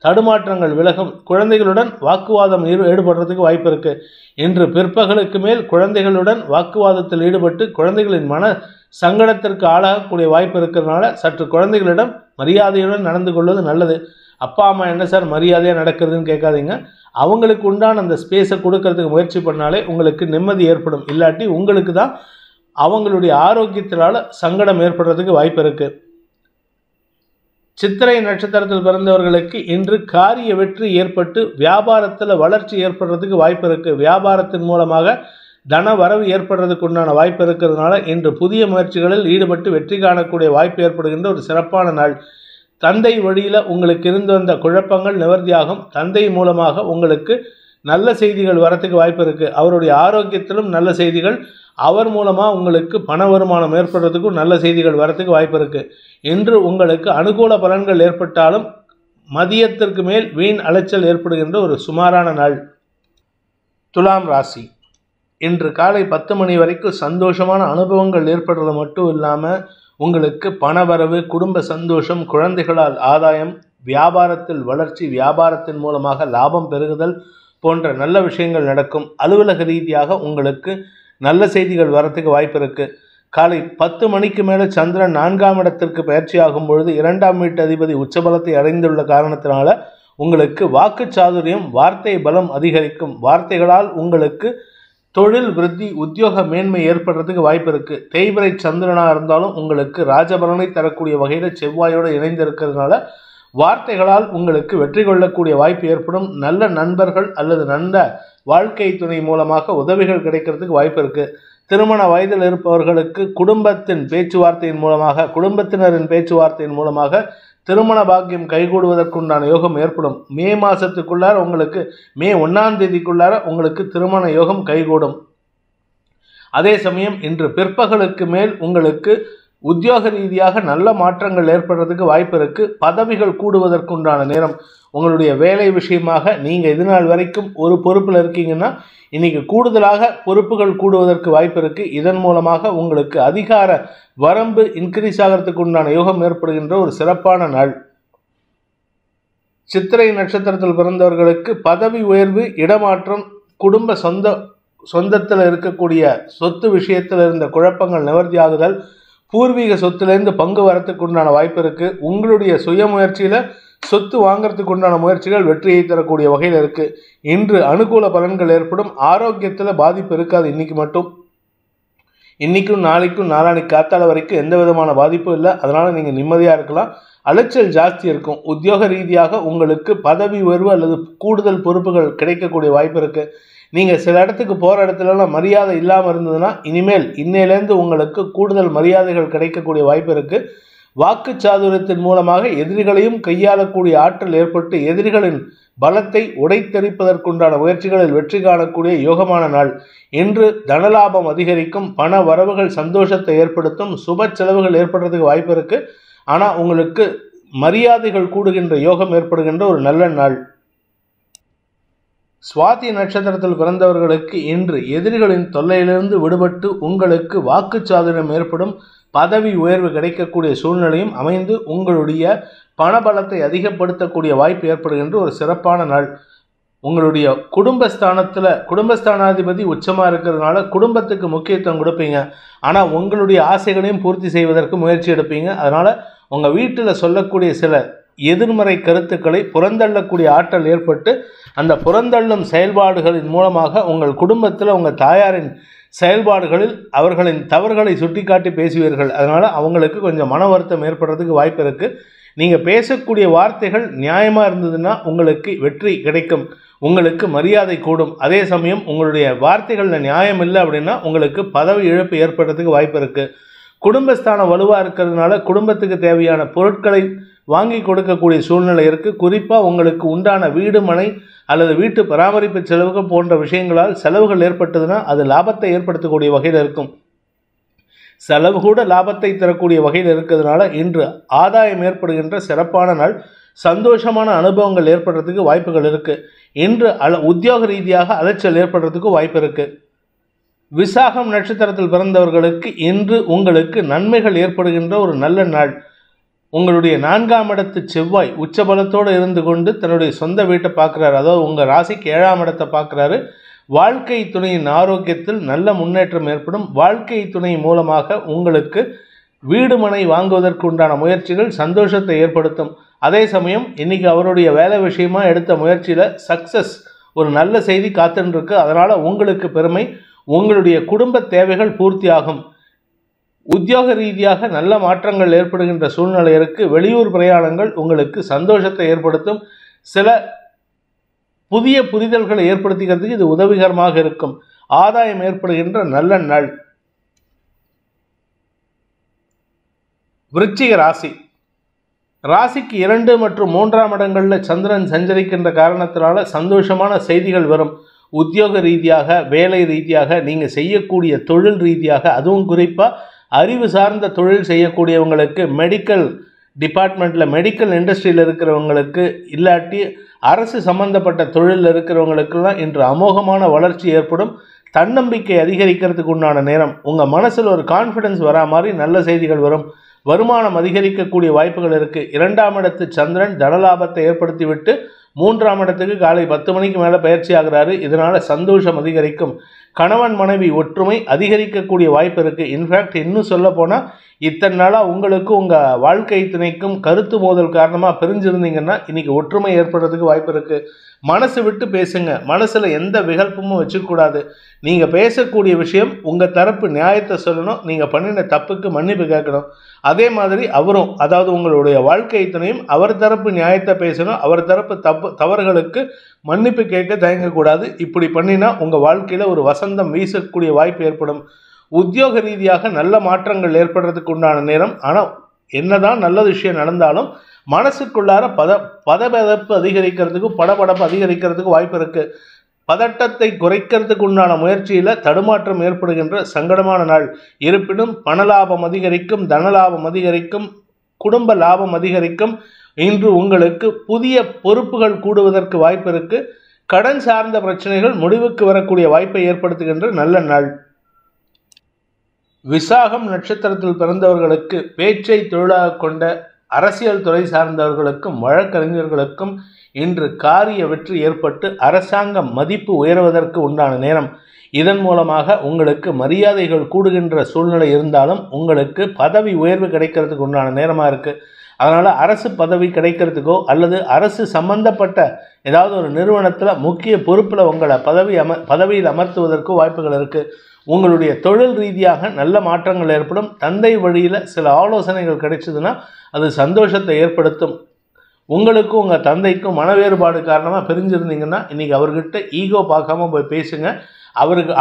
[SPEAKER 2] தடுமாற்றங்கள் விலகும். குழந்தைகளுடன் வாக்குவாதம் ஈடுபடுறதுக்கு வாய்ப்பு இருக்குது. இன்று பிற்பகலுக்கு மேல் குழந்தைகளுடன் வாக்குவாதத்தில் ஈடுபட்டு குழந்தைகளின் மன சங்கடத்திற்கு ஆளாகக்கூடிய வாய்ப்பு இருக்கிறதுனால சற்று குழந்தைகளிடம் மரியாதையுடன் நடந்து கொள்வது நல்லது. அப்பா அம்மா என்ன சார் மரியாதையாக நடக்கிறதுன்னு கேட்காதீங்க. அவங்களுக்கு உண்டான அந்த ஸ்பேஸை கொடுக்கறதுக்கு முயற்சி பண்ணாலே உங்களுக்கு நிம்மதி ஏற்படும். இல்லாட்டி உங்களுக்கு தான் அவங்களுடைய ஆரோக்கியத்தினால சங்கடம் ஏற்படுறதுக்கு வாய்ப்பு இருக்குது. சித்திரை நட்சத்திரத்தில் பிறந்தவர்களுக்கு இன்று காரிய வெற்றி ஏற்பட்டு வியாபாரத்தில் வளர்ச்சி ஏற்படுறதுக்கு வாய்ப்பு இருக்குது. வியாபாரத்தின் மூலமாக தன வரவு ஏற்படுறதுக்கு உண்டான வாய்ப்பு இருக்கிறதுனால இன்று புதிய முயற்சிகளில் ஈடுபட்டு வெற்றி காணக்கூடிய வாய்ப்பு ஏற்படுகின்ற ஒரு சிறப்பான நாள். தந்தை வழியில் உங்களுக்கு இருந்து வந்த குழப்பங்கள் நிவர்த்தியாகும். தந்தை மூலமாக உங்களுக்கு நல்ல செய்திகள் வரத்துக்கு வாய்ப்பு இருக்குது. அவருடைய ஆரோக்கியத்திலும் நல்ல செய்திகள், அவர் மூலமாக உங்களுக்கு பண வருமானம் ஏற்படுறதுக்கும் நல்ல செய்திகள் வரத்துக்கு வாய்ப்பு இருக்குது. இன்று உங்களுக்கு அனுகூல பலன்கள் ஏற்பட்டாலும் மதியத்திற்கு மேல் வீண் அலைச்சல் ஏற்படுகின்ற ஒரு சுமாரான நாள். துலாம் ராசி, இன்று காலை 10 மணி வரைக்கும் சந்தோஷமான அனுபவங்கள் ஏற்படுறது மட்டும் இல்லாமல் உங்களுக்கு பணவரவு, குடும்ப சந்தோஷம், குழந்தைகளால் ஆதாயம், வியாபாரத்தில் வளர்ச்சி, வியாபாரத்தின் மூலமாக லாபம் பெருகுதல் போன்ற நல்ல விஷயங்கள் நடக்கும். அலுவலக ரீதியாக உங்களுக்கு நல்ல செய்திகள் வரத்துக்கு வாய்ப்பு இருக்குது. காலை 10 மணிக்கு மேலே சந்திரன் 4ஆம் இடத்திற்கு பயிற்சியாகும் பொழுது 2ஆம் வீட்டு அதிபதி உச்சபலத்தை அடைந்துள்ள காரணத்தினால உங்களுக்கு வாக்கு சாதுரியம், வார்த்தை பலம் அதிகரிக்கும். வார்த்தைகளால் உங்களுக்கு தொழில் விருத்தி, உத்தியோக மேன்மை ஏற்படுறதுக்கு வாய்ப்பு இருக்குது. தேய்பிரை சந்திரனாக இருந்தாலும் உங்களுக்கு ராஜபலனை தரக்கூடிய வகையில் செவ்வாயோடு இணைந்திருக்கிறதுனால வார்த்தைகளால் உங்களுக்கு வெற்றி கொள்ளக்கூடிய வாய்ப்பு ஏற்படும். நல்ல நண்பர்கள் அல்லது நல்ல வாழ்க்கை துணை மூலமாக உதவிகள் கிடைக்கிறதுக்கு வாய்ப்பு இருக்குது. திருமண வயதில் இருப்பவர்களுக்கு குடும்பத்தின் பேச்சுவார்த்தையின் மூலமாக, குடும்பத்தினரின் பேச்சுவார்த்தையின் மூலமாக திருமண பாக்கியம் கைகூடுவதற்குண்டான யோகம் ஏற்படும். மே மாதத்துக்குள்ளார உங்களுக்கு, மே 1ஆம் தேதிக்குள்ளார உங்களுக்கு திருமண யோகம் கைகூடும். அதே சமயம் இன்று பிற்பகலுக்கு மேல் உங்களுக்கு உத்தியோக ரீதியாக நல்ல மாற்றங்கள் ஏற்படுறதுக்கு வாய்ப்பு இருக்குது. பதவிகள் கூடுவதற்குண்டான நேரம். உங்களுடைய வேலை விஷயமாக நீங்கள் இது நாள் வரைக்கும் ஒரு பொறுப்பில் இருக்கீங்கன்னா இன்றைக்கி கூடுதலாக பொறுப்புகள் கூடுவதற்கு வாய்ப்பு இருக்குது. இதன் மூலமாக உங்களுக்கு அதிகார வரம்பு இன்க்ரீஸ் ஆகிறதுக்கு உண்டான யோகம் ஏற்படுகின்ற ஒரு சிறப்பான நாள். சித்திரை நட்சத்திரத்தில் பிறந்தவர்களுக்கு பதவி உயர்வு, இடமாற்றம், குடும்ப சொந்தத்தில் இருக்கக்கூடிய சொத்து விஷயத்தில் இருந்த குழப்பங்கள் நிவர்த்தியாகுதல், பூர்வீக சொத்துலேருந்து பங்கு வரத்துக்கு உண்டான வாய்ப்பு இருக்குது. உங்களுடைய சுய முயற்சியில் சொத்து வாங்கிறதுக்கு உண்டான முயற்சிகள் வெற்றியை தரக்கூடிய வகையில் இருக்குது. இன்று அனுகூல பலன்கள் ஏற்படும். ஆரோக்கியத்தில் பாதிப்பு இருக்காது. இன்றைக்கும் நாளைக்கும் நாளானிக்கு காத்தால வரைக்கும் எந்த விதமான பாதிப்பும் இல்லை. அதனால் நீங்கள் நிம்மதியாக இருக்கலாம். அலைச்சல் ஜாஸ்தி இருக்கும். உத்தியோக ரீதியாக உங்களுக்கு பதவி உயர்வு அல்லது கூடுதல் பொறுப்புகள் கிடைக்கக்கூடிய வாய்ப்பு இருக்குது. நீங்கள் சில இடத்துக்கு போகிற இடத்துலலாம் மரியாதை இல்லாமல் இருந்ததுன்னா இனிமேல் இன்னையிலேருந்து உங்களுக்கு கூடுதல் மரியாதைகள் கிடைக்கக்கூடிய வாய்ப்பு இருக்குது. வாக்கு சாதுரியத்தின் மூலமாக எதிரிகளையும் கையாளக்கூடிய ஆற்றல் ஏற்பட்டு எதிரிகளின் பலத்தை உடைத்தெறிப்பதற்குண்டான முயற்சிகளில் வெற்றி காணக்கூடிய யோகமான நாள். இன்று தனலாபம் அதிகரிக்கும். பண வரவுகள் சந்தோஷத்தை ஏற்படுத்தும். சுப செலவுகள் ஏற்படுறதுக்கு வாய்ப்பு இருக்குது. ஆனால் உங்களுக்கு மரியாதைகள் கூடுகின்ற யோகம் ஏற்படுகின்ற ஒரு நல்ல நாள். சுவாதி நட்சத்திரத்தில் பிறந்தவர்களுக்கு இன்று எதிரிகளின் தொல்லையிலிருந்து விடுபட்டு உங்களுக்கு வாக்கு சாதுரியம் ஏற்படும். பதவி உயர்வு கிடைக்கக்கூடிய சூழ்நிலையும் அமைந்து உங்களுடைய பணபலத்தை அதிகப்படுத்தக்கூடிய வாய்ப்பு ஏற்படுகின்ற ஒரு சிறப்பான நாள். உங்களுடைய குடும்பஸ்தானாதிபதி உச்சமாக இருக்கிறதுனால குடும்பத்துக்கு முக்கியத்துவம் கொடுப்பீங்க. ஆனால் உங்களுடைய ஆசைகளையும் பூர்த்தி செய்வதற்கு முயற்சி எடுப்பீங்க. அதனால் உங்கள் வீட்டில் சொல்லக்கூடிய சில எதிர்மறை கருத்துக்களை புறந்தள்ளக்கூடிய ஆற்றல் ஏற்பட்டு அந்த புறந்தள்ளும் செயல்பாடுகளின் மூலமாக உங்கள் குடும்பத்தில் உங்கள் தாயாரின் செயல்பாடுகளில் அவர்களின் தவறுகளை சுட்டிக்காட்டி பேசுவீர்கள். அதனால் அவங்களுக்கு கொஞ்சம் மன வருத்தம் ஏற்படுறதுக்கு வாய்ப்பு இருக்குது. நீங்கள் பேசக்கூடிய வார்த்தைகள் நியாயமாக இருந்ததுன்னா உங்களுக்கு வெற்றி கிடைக்கும். உங்களுக்கு மரியாதை கூடும். அதே சமயம் உங்களுடைய வார்த்தைகளில் நியாயம் இல்லை அப்படின்னா உங்களுக்கு பதவி இழப்பு ஏற்படுறதுக்கு வாய்ப்பு இருக்குது. குடும்பஸ்தானம் வலுவாக இருக்கிறதுனால குடும்பத்துக்கு தேவையான பொருட்களை வாங்கி கொடுக்கக்கூடிய சூழ்நிலை இருக்குது. குறிப்பாக உங்களுக்கு உண்டான வீடு, மனை அல்லது வீட்டு பராமரிப்பு செலவுகள் போன்ற விஷயங்களால் செலவுகள் ஏற்பட்டதுன்னா அது லாபத்தை ஏற்படுத்தக்கூடிய வகையில் இருக்கும். செலவு கூட லாபத்தை தரக்கூடிய வகையில் இருக்கிறதுனால இன்று ஆதாயம் ஏற்படுகின்ற சிறப்பான நாள். சந்தோஷமான அனுபவங்கள் ஏற்படுறதுக்கு வாய்ப்புகள் இருக்குது. இன்று உத்தியோக ரீதியாக அலைச்சல் ஏற்படுறதுக்கு வாய்ப்பு இருக்குது. விசாகம் நட்சத்திரத்தில் பிறந்தவர்களுக்கு இன்று உங்களுக்கு நன்மைகள் ஏற்படுகின்ற ஒரு நல்ல நாள். உங்களுடைய 4ஆம் இடத்து செவ்வாய் உச்சபலத்தோடு இருந்து கொண்டு தன்னுடைய சொந்த வீட்டை பார்க்குறாரு. அதாவது உங்கள் ராசிக்கு 7ஆம் இடத்தை பார்க்குறாரு. வாழ்க்கை துணையின் ஆரோக்கியத்தில் நல்ல முன்னேற்றம் ஏற்படும். வாழ்க்கை துணை மூலமாக உங்களுக்கு வீடு மனை வாங்குவதற்கு உண்டான முயற்சிகள் சந்தோஷத்தை ஏற்படுத்தும். அதே சமயம் இன்றைக்கி அவருடைய வேலை விஷயமா எடுத்த முயற்சியில் சக்ஸஸ், ஒரு நல்ல செய்தி காத்துருக்கு. அதனால் உங்களுக்கு பெருமை. உங்களுடைய குடும்ப தேவைகள் பூர்த்தியாகும். உத்தியோக ரீதியாக நல்ல மாற்றங்கள் ஏற்படுகின்ற சூழ்நிலை இருக்குது. வெளியூர் பிரயாணங்கள் உங்களுக்கு சந்தோஷத்தை ஏற்படுத்தும். சில புதிய புரிதல்களை ஏற்படுத்திக்கிறதுக்கு இது உதவிகரமாக இருக்கும். ஆதாயம் ஏற்படுகின்ற நல்ல நாள். விருச்சிக ராசி, ராசிக்கு 2 மற்றும் 3ஆம் இடங்களில் சந்திரன் சஞ்சரிக்கின்ற காரணத்தினால சந்தோஷமான செய்திகள் வரும். உத்தியோக ரீதியாக, வேலை ரீதியாக, நீங்கள் செய்யக்கூடிய தொழில் ரீதியாக, அதுவும் குறிப்பாக அறிவு சார்ந்த தொழில் செய்யக்கூடியவங்களுக்கு, மெடிக்கல் டிபார்ட்மெண்ட்டில் மெடிக்கல் இண்டஸ்ட்ரியில் இருக்கிறவங்களுக்கு, இல்லாட்டி அரசு சம்பந்தப்பட்ட தொழிலில் இருக்கிறவங்களுக்கெல்லாம் இன்று அமோகமான வளர்ச்சி ஏற்படும். தன்னம்பிக்கை அதிகரிக்கிறதுக்கு உண்டான நேரம். உங்கள் மனசில் ஒரு கான்ஃபிடென்ஸ் வரா மாதிரி நல்ல செய்திகள் வரும். வருமானம் அதிகரிக்கக்கூடிய வாய்ப்புகள் இருக்குது. 2ஆம் இடத்து சந்திரன் தனலாபத்தை ஏற்படுத்திவிட்டு 3ஆம் இடத்துக்கு காலை 10 மணிக்கு மேலே பயிற்சி ஆகிறாரு. இதனால் சந்தோஷம் அதிகரிக்கும். கணவன் மனைவி ஒற்றுமை அதிகரிக்கக்கூடிய வாய்ப்பு இருக்குது. இன்ஃபேக்ட் இன்னும் சொல்ல போனால் இத்தனை நாளாக உங்களுக்கு உங்கள் வாழ்க்கை துணைக்கும் கருத்து மோதல் காரணமாக பிரிஞ்சிருந்தீங்கன்னா இன்றைக்கி ஒற்றுமை ஏற்படுறதுக்கு வாய்ப்பு இருக்குது. மனசு விட்டு பேசுங்க. மனசில் எந்த விகல்பமும் வச்சுக்கூடாது. நீங்கள் பேசக்கூடிய விஷயம் உங்கள் தரப்பு நியாயத்தை சொல்லணும். நீங்கள் பண்ணின தப்புக்கு மன்னிப்பு கேட்கணும். அதே மாதிரி அவரும், அதாவது உங்களுடைய வாழ்க்கை துணையும் அவர் தரப்பு நியாயத்தை பேசணும். அவர் தரப்பு தவறுகளுக்கு மன்னிப்பு கேட்க தயங்கக்கூடாது. இப்படி பண்ணினா உங்கள் வாழ்க்கையில் ஒரு வசந்தம் வீசக்கூடிய வாய்ப்பு ஏற்படும். உத்தியோக ரீதியாக நல்ல மாற்றங்கள் ஏற்படுறதுக்கு உண்டான நேரம். ஆனால் என்னதான் நல்ல விஷயம் நடந்தாலும் மனசுக்குள்ளார பதபதப்பு அதிகரிக்கிறதுக்கு, படபடப்பு அதிகரிக்கிறதுக்கு வாய்ப்பு இருக்குது. பதட்டத்தை குறைக்கிறதுக்கு உண்டான முயற்சியில் தடுமாற்றம் ஏற்படுகின்ற சங்கடமான நாள். இருப்பினும் பணலாபம் அதிகரிக்கும், தனலாபம் அதிகரிக்கும், குடும்ப லாபம் அதிகரிக்கும். இன்று உங்களுக்கு புதிய பொறுப்புகள் கூடுவதற்கு வாய்ப்பு இருக்குது. கடன் சார்ந்த பிரச்சனைகள் முடிவுக்கு வரக்கூடிய வாய்ப்பை ஏற்படுத்துகின்ற நல்ல நாள். விசாகம் நட்சத்திரத்தில் பிறந்தவர்களுக்கு பேச்சை தொழிலாக கொண்ட அரசியல் துறை சார்ந்தவர்களுக்கும் வழக்கறிஞர்களுக்கும் இன்று காரிய வெற்றி ஏற்பட்டு அரசாங்க மதிப்பு உயர்வதற்கு உண்டான நேரம். இதன் மூலமாக உங்களுக்கு மரியாதைகள் கூடுகின்ற சூழ்நிலை இருந்தாலும் உங்களுக்கு பதவி உயர்வு கிடைக்கிறதுக்கு உண்டான நேரமாக இருக்குது. அதனால் அரசு பதவி கிடைக்கிறதுக்கோ அல்லது அரசு சம்பந்தப்பட்ட ஏதாவது ஒரு நிறுவனத்தில் முக்கிய பொறுப்பில் உங்களை பதவியில் அமர்த்துவதற்கோ வாய்ப்புகள் இருக்குது. உங்களுடைய தொழில் ரீதியாக நல்ல மாற்றங்கள் ஏற்படும். தந்தை வழியில் சில ஆலோசனைகள் கிடைச்சதுன்னா அது சந்தோஷத்தை ஏற்படுத்தும். உங்களுக்கும் உங்கள் தந்தைக்கும் மன வேறுபாடு காரணமாக பிரிஞ்சிருந்தீங்கன்னா இன்றைக்கி அவர்கிட்ட ஈகோ பார்க்காம போய் பேசுங்க.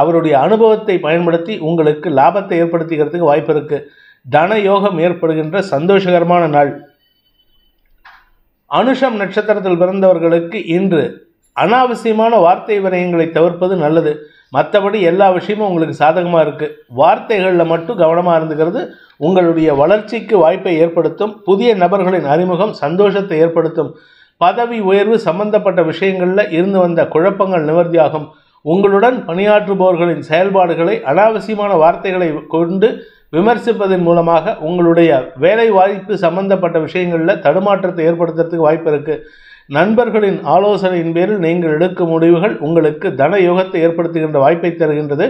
[SPEAKER 2] அவருடைய அனுபவத்தை பயன்படுத்தி உங்களுக்கு லாபத்தை ஏற்படுத்திக்கிறதுக்கு வாய்ப்பு இருக்குது. தன யோகம் ஏற்படுகின்ற சந்தோஷகரமான நாள். அனுஷம் நட்சத்திரத்தில் பிறந்தவர்களுக்கு இன்று அனாவசியமான வார்த்தை விரயங்களை தவிர்ப்பது நல்லது. மற்றபடி எல்லா விஷயமும் உங்களுக்கு சாதகமாக இருக்குது. வார்த்தைகளில் மட்டும் கவனமாக இருந்துக்கிறது உங்களுடைய வளர்ச்சிக்கு வாய்ப்பை ஏற்படுத்தும். புதிய நபர்களின் அறிமுகம் சந்தோஷத்தை ஏற்படுத்தும். பதவி உயர்வு சம்பந்தப்பட்ட விஷயங்களில் இருந்து வந்த குழப்பங்கள் நிவர்த்தியாகும். உங்களுடன் பணியாற்றுபவர்களின் செயல்பாடுகளை அனாவசியமான வார்த்தைகளை கொண்டு விமர்சிப்பதன் மூலமாக உங்களுடைய வேலை வாய்ப்பு சம்பந்தப்பட்ட விஷயங்களில் தடுமாற்றத்தை ஏற்படுத்துறதுக்கு வாய்ப்பு இருக்குது. நண்பர்களின் ஆலோசனையின் பேரில் நீங்கள் எடுக்கும் முடிவுகள் உங்களுக்கு தன யோகத்தை ஏற்படுத்துகின்ற வாய்ப்பை தருகின்றது.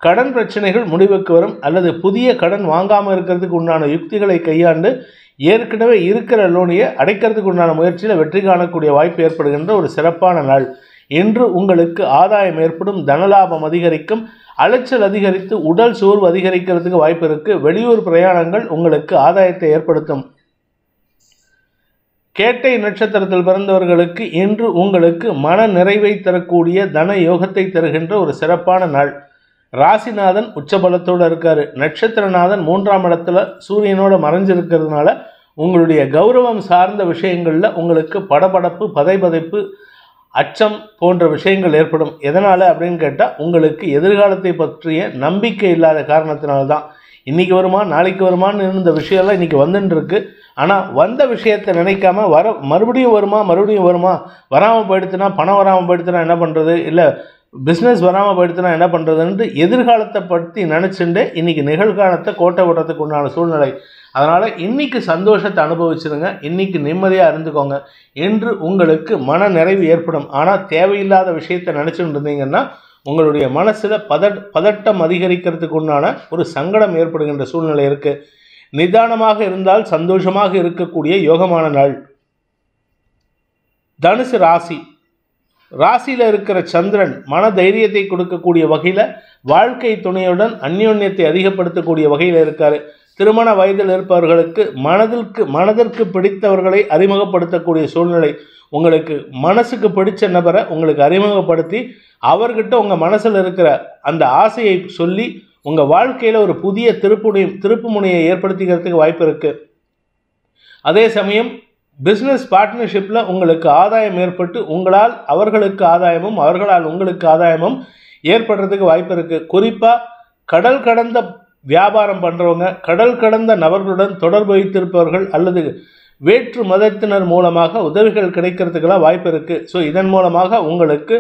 [SPEAKER 2] கடன் பிரச்சனைகள் முடிவுக்கு வரும் அல்லது புதிய கடன் வாங்காமல் இருக்கிறதுக்கு உண்டான யுக்திகளை கையாண்டு ஏற்கனவே இருக்கிற லோனியை அடைக்கிறதுக்கு உண்டான முயற்சியில் வெற்றி காணக்கூடிய வாய்ப்பு ஏற்படுகின்ற ஒரு சிறப்பான நாள். இன்று உங்களுக்கு ஆதாயம் ஏற்படும். தனலாபம் அதிகரிக்கும். அலைச்சல் அதிகரித்து உடல் சோர்வு அதிகரிக்கிறதுக்கு வாய்ப்பு இருக்குது. வெளியூர் பிரயாணங்கள் உங்களுக்கு ஆதாயத்தை ஏற்படுத்தும். கேட்டை நட்சத்திரத்தில் பிறந்தவர்களுக்கு இன்று உங்களுக்கு மன நிறைவை தரக்கூடிய தன யோகத்தை தருகின்ற ஒரு சிறப்பான நாள். ராசிநாதன் உச்சபலத்தோடு இருக்கார். நட்சத்திரநாதன் 3ஆம் இடத்துல சூரியனோட மறைஞ்சிருக்கிறதுனால உங்களுடைய கௌரவம் சார்ந்த விஷயங்களில் உங்களுக்கு படபடப்பு, பதைபதைப்பு, அச்சம் போன்ற விஷயங்கள் ஏற்படும். எதனால் அப்படின்னு கேட்டால் உங்களுக்கு எதிர்காலத்தை பற்றிய நம்பிக்கை இல்லாத காரணத்தினால்தான். இன்றைக்கி வருமா நாளைக்கு வருமானு இருந்த விஷயம்லாம் இன்றைக்கி வந்துட்டுருக்கு. ஆனால் வந்த விஷயத்தை நினைக்காம மறுபடியும் வருமா வராமல் போயிடுச்சுன்னா, பணம் வராமல் போயிடுச்சுன்னா என்ன பண்ணுறது, இல்லை பிஸ்னஸ் வராமல் போயிடுச்சுன்னா என்ன பண்ணுறதுன்ட்டு எதிர்காலத்தை பற்றி நினச்சிட்டு இன்றைக்கி நிகழ்காலத்தை கோட்டை விடுறதுக்கு உண்டான சூழ்நிலை. அதனால் இன்றைக்கி சந்தோஷத்தை அனுபவிச்சிருங்க. இன்றைக்கி நிம்மதியாக இருந்துக்கோங்க. இன்று உங்களுக்கு மன நிறைவு ஏற்படும். ஆனால் தேவையில்லாத விஷயத்தை நினச்சிட்டு இருந்தீங்கன்னா உங்களுடைய மனசில் பதட்டம் அதிகரிக்கிறதுக்கு உண்டான ஒரு சங்கடம் ஏற்படுகின்ற சூழ்நிலை இருக்குது. நிதானமாக இருந்தால் சந்தோஷமாக இருக்கக்கூடிய யோகமான நாள். தனுசு ராசியில் இருக்கிற சந்திரன் மன தைரியத்தை கொடுக்கக்கூடிய வகையில் வாழ்க்கை துணையுடன் அந்யோன்யத்தை அதிகப்படுத்தக்கூடிய வகையில் இருக்கார். திருமண வயதில் இருப்பவர்களுக்கு மனதிற்கு பிடித்தவர்களை அறிமுகப்படுத்தக்கூடிய சூழ்நிலை. உங்களுக்கு மனசுக்கு பிடிச்ச நபரை உங்களுக்கு அறிமுகப்படுத்தி அவர்கிட்ட உங்கள் மனசில் இருக்கிற அந்த ஆசையை சொல்லி உங்கள் வாழ்க்கையில் ஒரு புதிய திருப்பு முனையை ஏற்படுத்திக்கிறதுக்கு வாய்ப்பு இருக்குது. அதே சமயம் பிஸ்னஸ் பார்ட்னர்ஷிப்பில் உங்களுக்கு ஆதாயம் ஏற்பட்டு உங்களால் அவர்களுக்கு ஆதாயமும் அவர்களால் உங்களுக்கு ஆதாயமும் ஏற்படுறதுக்கு வாய்ப்பு இருக்குது. குறிப்பாக கடல் கடந்த வியாபாரம் பண்ணுறவங்க, கடல் கடந்த நபர்களுடன் தொடர்பு வைத்திருப்பவர்கள் அல்லது வேற்று மதத்தினர் மூலமாக உதவிகள் கிடைக்கிறதுக்கெல்லாம் வாய்ப்பு இருக்குது. ஸோ இதன் மூலமாக உங்களுக்கு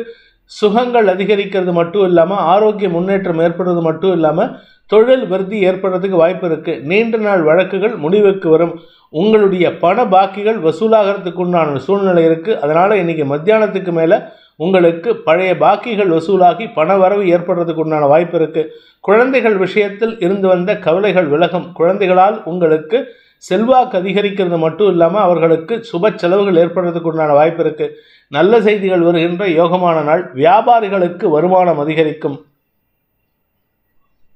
[SPEAKER 2] சுகங்கள் அதிகரிக்கிறது மட்டும் இல்லாமல் ஆரோக்கிய முன்னேற்றம் ஏற்படுறது மட்டும் இல்லாமல் தொழில் விருத்தி ஏற்படுறதுக்கு வாய்ப்பு இருக்குது. நீண்ட நாள் வழக்குகள் முடிவுக்கு வரும். உங்களுடைய பண பாக்கிகள் வசூலாகிறதுக்கு உண்டான சூழ்நிலை இருக்குது. அதனால் இன்றைக்கி மத்தியானத்துக்கு மேலே உங்களுக்கு பழைய பாக்கிகள் வசூலாகி பண வரவு ஏற்படுறதுக்கு உண்டான வாய்ப்பு இருக்குது. குழந்தைகள் விஷயத்தில் இருந்து வந்த கவலைகள் விலகும். குழந்தைகளால் உங்களுக்கு செல்வாக்கு அதிகரிக்கிறது மட்டும் இல்லாமல் அவர்களுக்கு சுப செலவுகள் ஏற்படுறதுக்கு உண்டான வாய்ப்பு இருக்குது. நல்ல செய்திகள் வருகின்ற யோகமான நாள். வியாபாரிகளுக்கு வருமானம் அதிகரிக்கும்.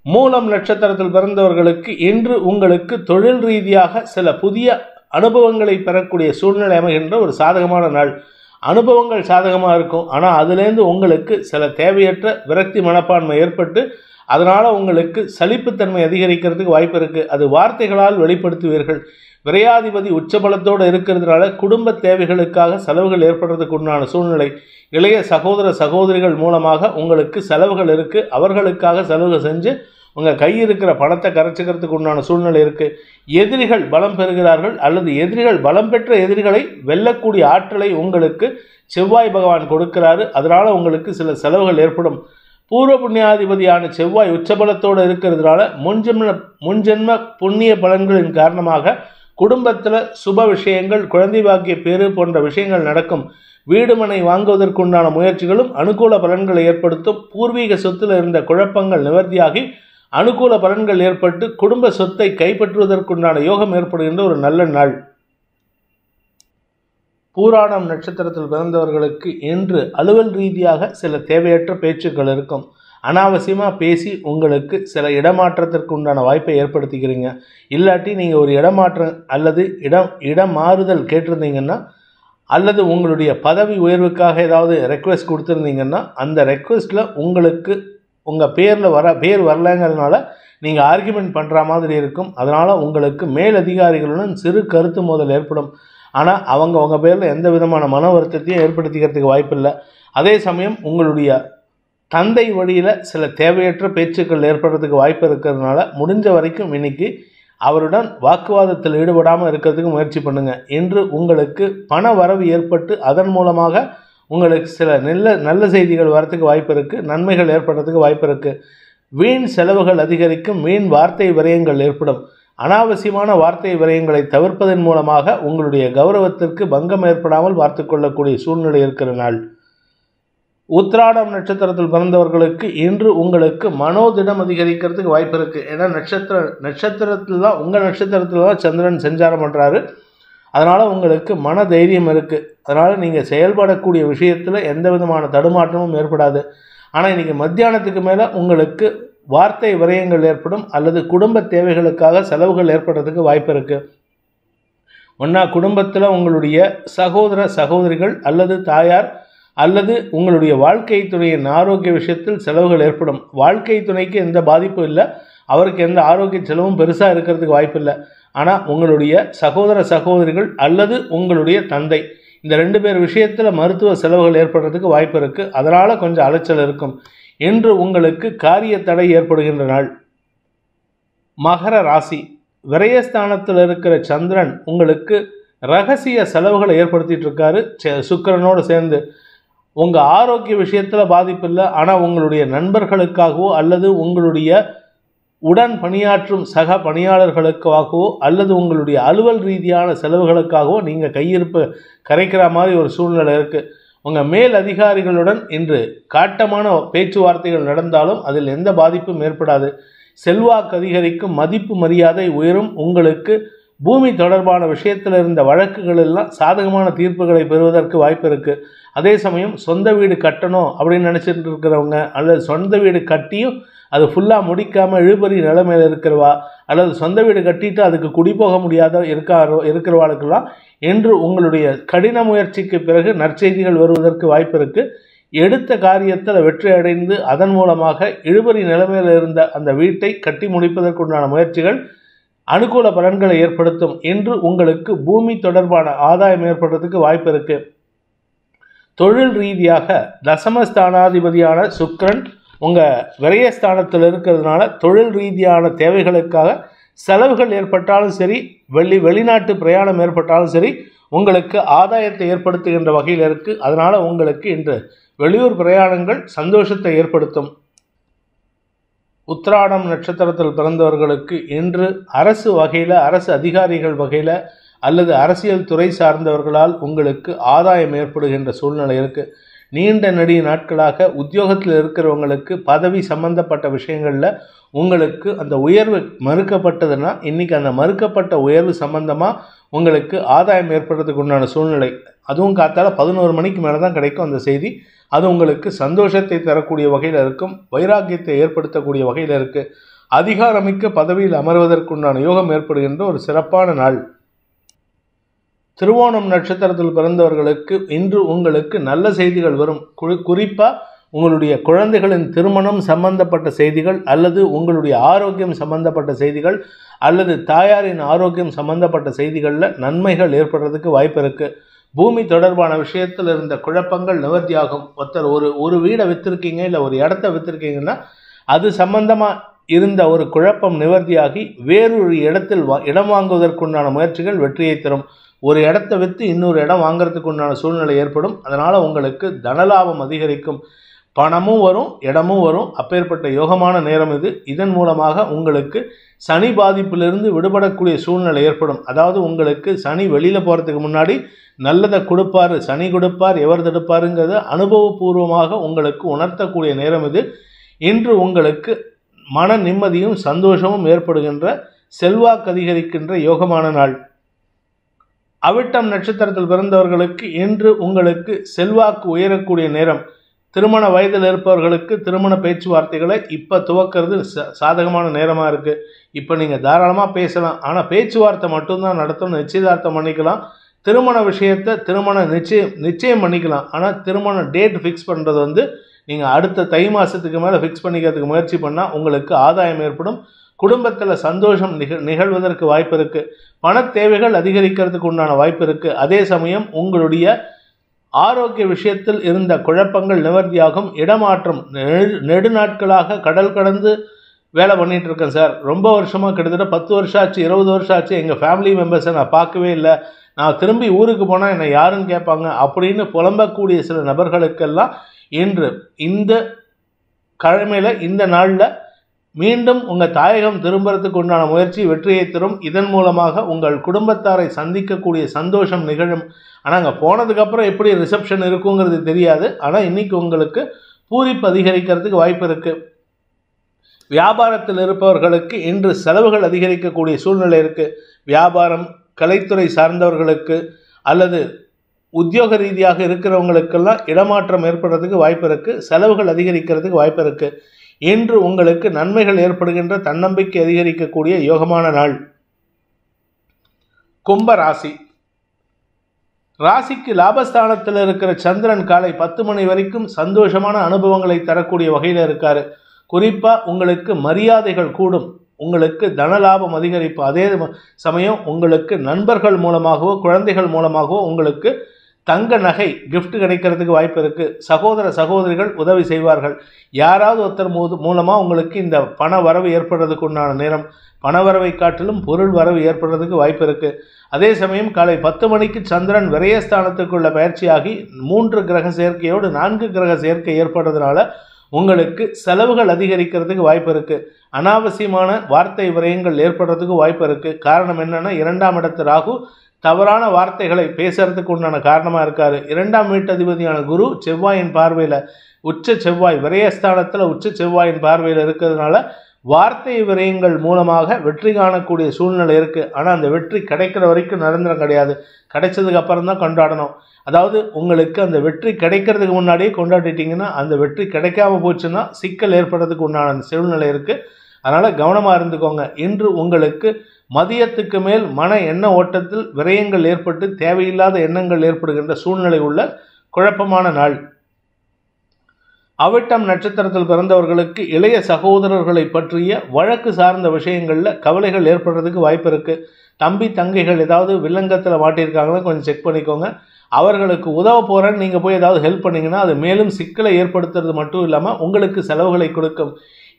[SPEAKER 2] மூலம் நட்சத்திரத்தில் பிறந்தவர்களுக்கு இன்று உங்களுக்கு தொழில் ரீதியாக சில புதிய அனுபவங்களை பெறக்கூடிய சூழ்நிலை அமைகின்ற ஒரு சாதகமான நாள். அனுபவங்கள் சாதகமாக இருக்கும். ஆனால் அதுலேருந்து உங்களுக்கு சில தேவையற்ற விரக்தி மனப்பான்மை ஏற்பட்டு அதனால் உங்களுக்கு சலிப்புத்தன்மை அதிகரிக்கிறதுக்கு வாய்ப்பு இருக்குது. அது வார்த்தைகளால் வெளிப்படுத்துவீர்கள். விரையாதிபதி உச்சபலத்தோடு இருக்கிறதுனால குடும்ப தேவைகளுக்காக செலவுகள் ஏற்படுறதுக்கு உண்டான சூழ்நிலை. இளைய சகோதர சகோதரிகள் மூலமாக உங்களுக்கு செலவுகள் இருக்குது. அவர்களுக்காக செலவு செஞ்சு உங்கள் கை இருக்கிற பணத்தை கரைச்சிக்கிறதுக்கு உண்டான சூழ்நிலை இருக்குது. எதிரிகள் பலம் பெறுகிறார்கள் அல்லது எதிரிகள் பலம் பெற்ற எதிரிகளை வெல்லக்கூடிய ஆற்றலை உங்களுக்கு செவ்வாய் பகவான் கொடுக்கிறாரு. அதனால் உங்களுக்கு சில செலவுகள் ஏற்படும். பூர்வ புண்ணியாதிபதியான செவ்வாய் உச்சபலத்தோடு இருக்கிறதுனால முன்ஜென்ம புண்ணிய பலன்களின் காரணமாக குடும்பத்தில் சுப விஷயங்கள், குழந்தை பாக்கிய பேறு போன்ற விஷயங்கள் நடக்கும். வீடுமனை வாங்குவதற்குண்டான முயற்சிகளும் அனுகூல பலன்களை ஏற்படுத்தும். பூர்வீக சொத்தில் இருந்த குழப்பங்கள் நிவர்த்தியாகி அனுகூல பலன்கள் ஏற்பட்டு குடும்ப சொத்தை கைப்பற்றுவதற்குண்டான யோகம் ஏற்படுகின்ற ஒரு நல்ல நாள். பூராடம் நட்சத்திரத்தில் பிறந்தவர்களுக்கு இன்று அலுவல் ரீதியாக சில தேவையற்ற பேச்சுக்கள் இருக்கும். அனாவசியமாக பேசி உங்களுக்கு சில இடமாற்றத்திற்கு உண்டான வாய்ப்பை ஏற்படுத்திக்கிறீங்க. இல்லாட்டி நீங்கள் ஒரு இடமாற்றம் அல்லது இடம் மாறுதல் கேட்டிருந்தீங்கன்னா அல்லது உங்களுடைய பதவி உயர்வுக்காக ஏதாவது ரெக்வெஸ்ட் கொடுத்துருந்தீங்கன்னா அந்த ரெக்வெஸ்ட்டில் உங்களுக்கு உங்கள் பேர் வரலைங்கிறதுனால நீங்கள் ஆர்கியூமெண்ட் பண்ணுற மாதிரி இருக்கும். அதனால் உங்களுக்கு மேலதிகாரிகளுடன் சிறு கருத்து மோதல் ஏற்படும். ஆனால் அவங்க உங்கள் பேரில் எந்த விதமான மன வருத்தத்தையும் ஏற்படுத்திக்கிறதுக்கு வாய்ப்பில்லை. அதே சமயம் உங்களுடைய தந்தை வழியில் சில தேவையற்ற பேச்சுக்கள் ஏற்படுறதுக்கு வாய்ப்பு இருக்கிறதுனால முடிஞ்ச வரைக்கும் இன்றைக்கி அவருடன் வாக்குவாதத்தில் ஈடுபடாமல் இருக்கிறதுக்கு முயற்சி பண்ணுங்கள். இன்று உங்களுக்கு பண வரவு ஏற்பட்டு அதன் மூலமாக உங்களுக்கு சில நல்ல செய்திகள் வரத்துக்கு வாய்ப்பு இருக்குது. நன்மைகள் ஏற்படுறதுக்கு வாய்ப்பு இருக்குது. வீண் செலவுகள் அதிகரிக்கும். வீண் வார்த்தை விரயங்கள் ஏற்படும். அனாவசியமான வார்த்தை விரயங்களை தவிர்ப்பதன் மூலமாக உங்களுடைய கௌரவத்திற்கு பங்கம் ஏற்படாமல் பார்த்து கொள்ளக்கூடிய சூழ்நிலை இருக்கிற நாள். உத்திராடம் நட்சத்திரத்தில் பிறந்தவர்களுக்கு இன்று உங்களுக்கு மனோதிடம் அதிகரிக்கிறதுக்கு வாய்ப்பு இருக்குது. ஏன்னா நட்சத்திரத்தில் தான் உங்கள் நட்சத்திரத்தில் தான் சந்திரன் சஞ்சாரம் பண்ணுறாரு. அதனால் உங்களுக்கு மன தைரியம் இருக்குது. அதனால் நீங்கள் செயல்படக்கூடிய விஷயத்தில் எந்த விதமான தடுமாற்றமும் ஏற்படாது. ஆனால் இன்றைக்கி மத்தியானத்துக்கு மேலே உங்களுக்கு வார்த்தை விரயங்கள் ஏற்படும் அல்லது குடும்ப தேவைகளுக்காக செலவுகள் ஏற்படுறதுக்கு வாய்ப்பு இருக்குது. ஒன்றா குடும்பத்தில் உங்களுடைய சகோதர சகோதரிகள் அல்லது தாயார் அல்லது உங்களுடைய வாழ்க்கை துணையின் ஆரோக்கிய விஷயத்தில் செலவுகள் ஏற்படும். வாழ்க்கை துணைக்கு எந்த பாதிப்பும் இல்லை. அவருக்கு எந்த ஆரோக்கிய செலவும் பெருசாக இருக்கிறதுக்கு வாய்ப்பு இல்லை. ஆனால் உங்களுடைய சகோதர சகோதரிகள் அல்லது உங்களுடைய தந்தை இந்த 2 பேர் விஷயத்தில் மருத்துவ செலவுகள் ஏற்படுறதுக்கு வாய்ப்பு இருக்குது. அதனால் கொஞ்சம் அலைச்சல் இருக்கும். இன்று உங்களுக்கு காரிய தடை ஏற்படுகின்ற நாள். மகர ராசி. விரயஸ்தானத்தில் இருக்கிற சந்திரன் உங்களுக்கு ரகசிய செலவுகளை ஏற்படுத்திட்டு இருக்காரு. சுக்கிரனோடு சேர்ந்து உங்கள் ஆரோக்கிய விஷயத்தில் பாதிப்பு இல்லை. ஆனால் உங்களுடைய நண்பர்களுக்காகவோ அல்லது உங்களுடைய உடன் பணியாற்றும் சக பணியாளர்களுக்காகவோ அல்லது உங்களுடைய அலுவல் ரீதியான செலவுகளுக்காகவோ நீங்கள் கையிருப்பு கரைக்கிற மாதிரி ஒரு சூழ்நிலை இருக்குது. உங்கள் மேல் அதிகாரிகளுடன் இன்று காட்டமான பேச்சுவார்த்தைகள் நடந்தாலும் அதில் எந்த பாதிப்பும் ஏற்படாது. செல்வாக்கு அதிகரிக்கும். மதிப்பு மரியாதை உயரும். உங்களுக்கு பூமி தொடர்பான விஷயத்தில் இருந்த வழக்குகள் எல்லாம் சாதகமான தீர்ப்புகளை பெறுவதற்கு வாய்ப்பு இருக்குது. அதே சமயம் சொந்த வீடு கட்டணும் அப்படின்னு நினச்சிட்டு இருக்கிறவங்க அல்லது சொந்த வீடு கட்டியும் அது ஃபுல்லாக முடிக்காமல் இழுபறி நிலைமையில் இருக்கிறவா அல்லது சொந்த வீடு கட்டிட்டு அதுக்கு குடிபோக முடியாத இருக்கிறவாளுக்கெல்லாம் இன்று உங்களுடைய கடின முயற்சிக்கு பிறகு நற்செய்திகள் வருவதற்கு வாய்ப்பு இருக்குது. எடுத்த காரியத்தில் வெற்றி அடைந்து அதன் மூலமாக இழுபறி நிலைமையில் இருந்த அந்த வீட்டை கட்டி முடிப்பதற்குண்டான முயற்சிகள் அனுகூல பலன்களை ஏற்படுத்தும். இன்று உங்களுக்கு பூமி தொடர்பான ஆதாயம் ஏற்படுறதுக்கு வாய்ப்பு இருக்கு. தொழில் ரீதியாக தசமஸ்தானாதிபதியான சுக்கிரன் உங்க விரயஸ்தானத்தில் இருக்கிறதுனால தொழில் ரீதியான தேவைகளுக்காக செலவுகள் ஏற்பட்டாலும் சரி, வெளிநாட்டு பிரயாணம் ஏற்பட்டாலும் சரி, உங்களுக்கு ஆதாயத்தை ஏற்படுத்துகின்ற வகையில் இருக்கு. அதனால உங்களுக்கு இன்று வெளியூர் பிரயாணங்கள் சந்தோஷத்தை ஏற்படுத்தும். உத்திராடம் நட்சத்திரத்தில் பிறந்தவர்களுக்கு இன்று அரசு வகையில், அரசு அதிகாரிகள் வகையில் அல்லது அரசியல் துறை சார்ந்தவர்களால் உங்களுக்கு ஆதாயம் ஏற்படுகின்ற சூழ்நிலை இருக்குது. நீண்ட நெடிய நாட்களாக உத்தியோகத்தில் இருக்கிறவங்களுக்கு பதவி சம்பந்தப்பட்ட விஷயங்களில் உங்களுக்கு அந்த உயர்வு மறுக்கப்பட்டதுன்னா இன்றைக்கி அந்த மறுக்கப்பட்ட உயர்வு சம்பந்தமாக உங்களுக்கு ஆதாயம் ஏற்படுறதுக்கு உண்டான சூழ்நிலை. அதுவும் காத்தால 11 மணிக்கு மேலே தான் கிடைக்கும் அந்த செய்தி. அது உங்களுக்கு சந்தோஷத்தை தரக்கூடிய வகையில் இருக்கும், வைராக்கியத்தை ஏற்படுத்தக்கூடிய வகையில் இருக்குது. அதிகாரமிக்க பதவியில் அமர்வதற்குண்டான யோகம் ஏற்படுகின்ற ஒரு சிறப்பான நாள். திருவோணம் நட்சத்திரத்தில் பிறந்தவர்களுக்கு இன்று உங்களுக்கு நல்ல செய்திகள் வரும். குறிப்பாக உங்களுடைய குழந்தைகளின் திருமணம் சம்பந்தப்பட்ட செய்திகள் அல்லது உங்களுடைய ஆரோக்கியம் சம்பந்தப்பட்ட செய்திகள் அல்லது தாயாரின் ஆரோக்கியம் சம்பந்தப்பட்ட செய்திகளில் நன்மைகள் ஏற்படுறதுக்கு வாய்ப்பு இருக்குது. பூமி தொடர்பான விஷயத்தில் இருந்த குழப்பங்கள் நிவர்த்தியாகும். ஒருத்தர் ஒரு வீடை விற்றுருக்கீங்க, இல்லை ஒரு இடத்த விற்றுருக்கீங்கன்னா அது சம்பந்தமாக இருந்த ஒரு குழப்பம் நிவர்த்தியாகி வேறொரு இடத்தில் இடம் வாங்குவதற்குண்டான முயற்சிகள் வெற்றியை தரும். ஒரு இடத்த விற்று இன்னொரு இடம் வாங்கிறதுக்கு உண்டான சூழ்நிலை ஏற்படும். அதனால் உங்களுக்கு தனலாபம் அதிகரிக்கும், பணமும் வரும், இடமும் வரும். அப்பேற்பட்ட யோகமான நேரம் இது. இதன் மூலமாக உங்களுக்கு சனி பாதிப்பிலிருந்து விடுபடக்கூடிய சூழ்நிலை ஏற்படும். அதாவது உங்களுக்கு சனி வெளியில் போகிறதுக்கு முன்னாடி நல்லதை கொடுப்பார், சனி கொடுப்பார், எவர் தடுப்பாருங்கிறத அனுபவபூர்வமாக உங்களுக்கு உணர்த்தக்கூடிய நேரம் இது. இன்று உங்களுக்கு மன நிம்மதியும் சந்தோஷமும் ஏற்படுகின்ற, செல்வாக்கு அதிகரிக்கின்ற யோகமான நாள். அவிட்டம் நட்சத்திரத்தில் பிறந்தவர்களுக்கு இன்று உங்களுக்கு செல்வாக்கு உயரக்கூடிய நேரம். திருமண வயதில் இருப்பவர்களுக்கு திருமண பேச்சுவார்த்தைகளை இப்போ துவக்கிறது சாதகமான நேரமாக இருக்குது. இப்போ நீங்கள் தாராளமாக பேசலாம், ஆனால் பேச்சுவார்த்தை மட்டும்தான் நடத்தணும். நிச்சயதார்த்தம் பண்ணிக்கலாம், திருமண விஷயத்தை நிச்சயம் பண்ணிக்கலாம். ஆனால் திருமண டேட் ஃபிக்ஸ் பண்ணுறது நீங்கள் அடுத்த தை மாதத்துக்கு மேலே ஃபிக்ஸ் பண்ணிக்கிறதுக்கு முயற்சி பண்ணால் உங்களுக்கு ஆதாயம் ஏற்படும். குடும்பத்தில் சந்தோஷம் நிகழ்வதற்கு வாய்ப்பு இருக்குது. பண தேவைகள் அதிகரிக்கிறதுக்கு உண்டான வாய்ப்பு இருக்குது. அதே சமயம் உங்களுடைய ஆரோக்கிய விஷயத்தில் இருந்த குழப்பங்கள் நிவர்த்தியாகும். இடமாற்றம், நெடுநாட்களாக கடல் கடந்து வேலை பண்ணிகிட்டு இருக்கேன் சார், ரொம்ப வருஷமாக கிட்டத்தட்ட 10 வருஷம் ஆச்சு, 20 வருஷம் ஆச்சு, எங்கள் ஃபேமிலி மெம்பர்ஸை நான் பார்க்கவே இல்லை, நான் திரும்பி ஊருக்கு போனால் என்னை யாருன்னு கேட்பாங்க அப்படின்னு புலம்பக்கூடிய சில நபர்களுக்கெல்லாம் இன்று இந்த கிழமையில், இந்த நாளில் மீண்டும் உங்கள் தாயகம் திரும்புறதுக்கு உண்டான முயற்சி வெற்றியை தரும். இதன் மூலமாக உங்கள் குடும்பத்தாரை சந்திக்கக்கூடிய சந்தோஷம் நிகழும். ஆனால் அங்கே போனதுக்கப்புறம் எப்படி ரிசப்ஷன் இருக்குங்கிறது தெரியாது. ஆனால் இன்றைக்கி உங்களுக்கு பூரிப்பு அதிகரிக்கிறதுக்கு வாய்ப்பு இருக்குது. வியாபாரத்தில் இருப்பவர்களுக்கு இன்று செலவுகள் அதிகரிக்கக்கூடிய சூழ்நிலை இருக்குது. வியாபாரம், கலைத்துறை சார்ந்தவர்களுக்கு அல்லது உத்தியோக ரீதியாக இருக்கிறவங்களுக்கெல்லாம் இடமாற்றம் ஏற்படுறதுக்கு வாய்ப்பு இருக்குது. செலவுகள் அதிகரிக்கிறதுக்கு வாய்ப்பு இருக்குது. இன்று உங்களுக்கு நன்மைகள் ஏற்படுகின்ற, தன்னம்பிக்கை அதிகரிக்கக்கூடிய யோகமான நாள். கும்ப ராசி. ராசிக்கு லாபஸ்தானத்தில் இருக்கிற சந்திரன் காலை 10 மணி வரைக்கும் சந்தோஷமான அனுபவங்களை தரக்கூடிய வகையில் இருக்காரு. குறிப்பாக உங்களுக்கு மரியாதைகள் கூடும், உங்களுக்கு தனலாபம் அதிகரிப்பு. அதே சமயம் உங்களுக்கு நண்பர்கள் மூலமாகவோ குழந்தைகள் மூலமாகவோ உங்களுக்கு தங்க நகை கிஃப்ட் கிடைக்கிறதுக்கு வாய்ப்பு இருக்குது. சகோதர சகோதரிகள் உதவி செய்வார்கள். யாராவது ஒருத்தர் மூலமாக உங்களுக்கு இந்த பண வரவு ஏற்படுறதுக்கு உண்டான நேரம். பண வரவை காட்டிலும் பொருள் வரவு ஏற்படுறதுக்கு வாய்ப்பு இருக்குது. அதே சமயம் காலை 10 மணிக்கு சந்திரன் விரயஸ்தானத்துக்குள்ள பயிற்சியாகி 3 கிரக சேர்க்கையோடு 4 கிரக சேர்க்கை ஏற்படுறதுனால உங்களுக்கு செலவுகள் அதிகரிக்கிறதுக்கு வாய்ப்பு இருக்குது. அனாவசியமான வார்த்தை விரயங்கள் ஏற்படுறதுக்கு வாய்ப்பு இருக்குது. காரணம் என்னென்னா 2ஆம் இடத்து ராகு தவறான வார்த்தைகளை பேசுறதுக்கு உண்டான காரணமாக இருக்கார். 2ஆம் வீட்டதிபதியான குரு செவ்வாயின் பார்வையில், உச்ச செவ்வாய் விரயஸ்தானத்தில் உச்ச செவ்வாயின் பார்வையில் இருக்கிறதுனால வார்த்தை விரயங்கள் மூலமாக வெற்றி காணக்கூடிய சூழ்நிலை இருக்குது. ஆனால் அந்த வெற்றி கிடைக்கிற வரைக்கும் நிரந்தரம் கிடையாது, கிடைச்சதுக்கு அப்புறம் தான் கொண்டாடணும். அதாவது உங்களுக்கு அந்த வெற்றி கிடைக்கிறதுக்கு முன்னாடியே கொண்டாடிட்டிங்கன்னா அந்த வெற்றி கிடைக்காம போச்சுன்னா சிக்கல் ஏற்படுறதுக்கு உண்டான சூழ்நிலை இருக்குது. அதனால் கவனமாக இருந்துக்கோங்க. இன்று உங்களுக்கு மதியத்துக்கு மேல் மன எண்ண ஓட்டத்தில் விரயங்கள் ஏற்பட்டு தேவையில்லாத எண்ணங்கள் ஏற்படுகின்ற சூழ்நிலை உள்ள குழப்பமான நாள். அவிட்டம் நட்சத்திரத்தில் பிறந்தவர்களுக்கு இளைய சகோதரர்களை பற்றிய வழக்கு சார்ந்த விஷயங்களில் கவலைகள் ஏற்படுறதுக்கு வாய்ப்பு இருக்குது. தம்பி தங்கைகள் ஏதாவது வில்லங்கத்தில் மாட்டியிருக்காங்கன்னா கொஞ்சம் செக் பண்ணிக்கோங்க. அவர்களுக்கு உதவ போகிறேன்னு நீங்கள் போய் ஏதாவது ஹெல்ப் பண்ணிங்கன்னா அது மேலும் சிக்கலை ஏற்படுத்துறது மட்டும் இல்லாமல் உங்களுக்கு செலவுகளை கொடுக்கும்.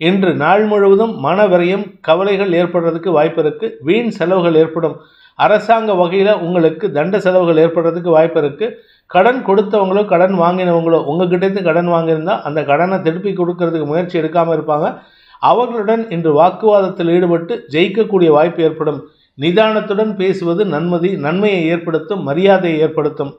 [SPEAKER 2] இன்று நாள் முழுவதும் மன விரயம் கவலைகள் ஏற்படுறதுக்கு வாய்ப்பு இருக்குது. வீண் செலவுகள் ஏற்படும். அரசாங்க வகையில் உங்களுக்கு தண்ட செலவுகள் ஏற்படுறதுக்கு வாய்ப்பு இருக்குது. கடன் கொடுத்தவங்களோ கடன் வாங்கினவங்களோ உங்ககிட்டேருந்து கடன் வாங்கியிருந்தால் அந்த கடனை திருப்பி கொடுக்கறதுக்கு முயற்சி எடுக்காமல் இருப்பாங்க. அவர்களுடன் இன்று வாக்குவாதத்தில் ஈடுபட்டு ஜெயிக்கக்கூடிய வாய்ப்பு ஏற்படும். நிதானத்துடன் பேசுவது நன்மையை ஏற்படுத்தும், மரியாதையை ஏற்படுத்தும்.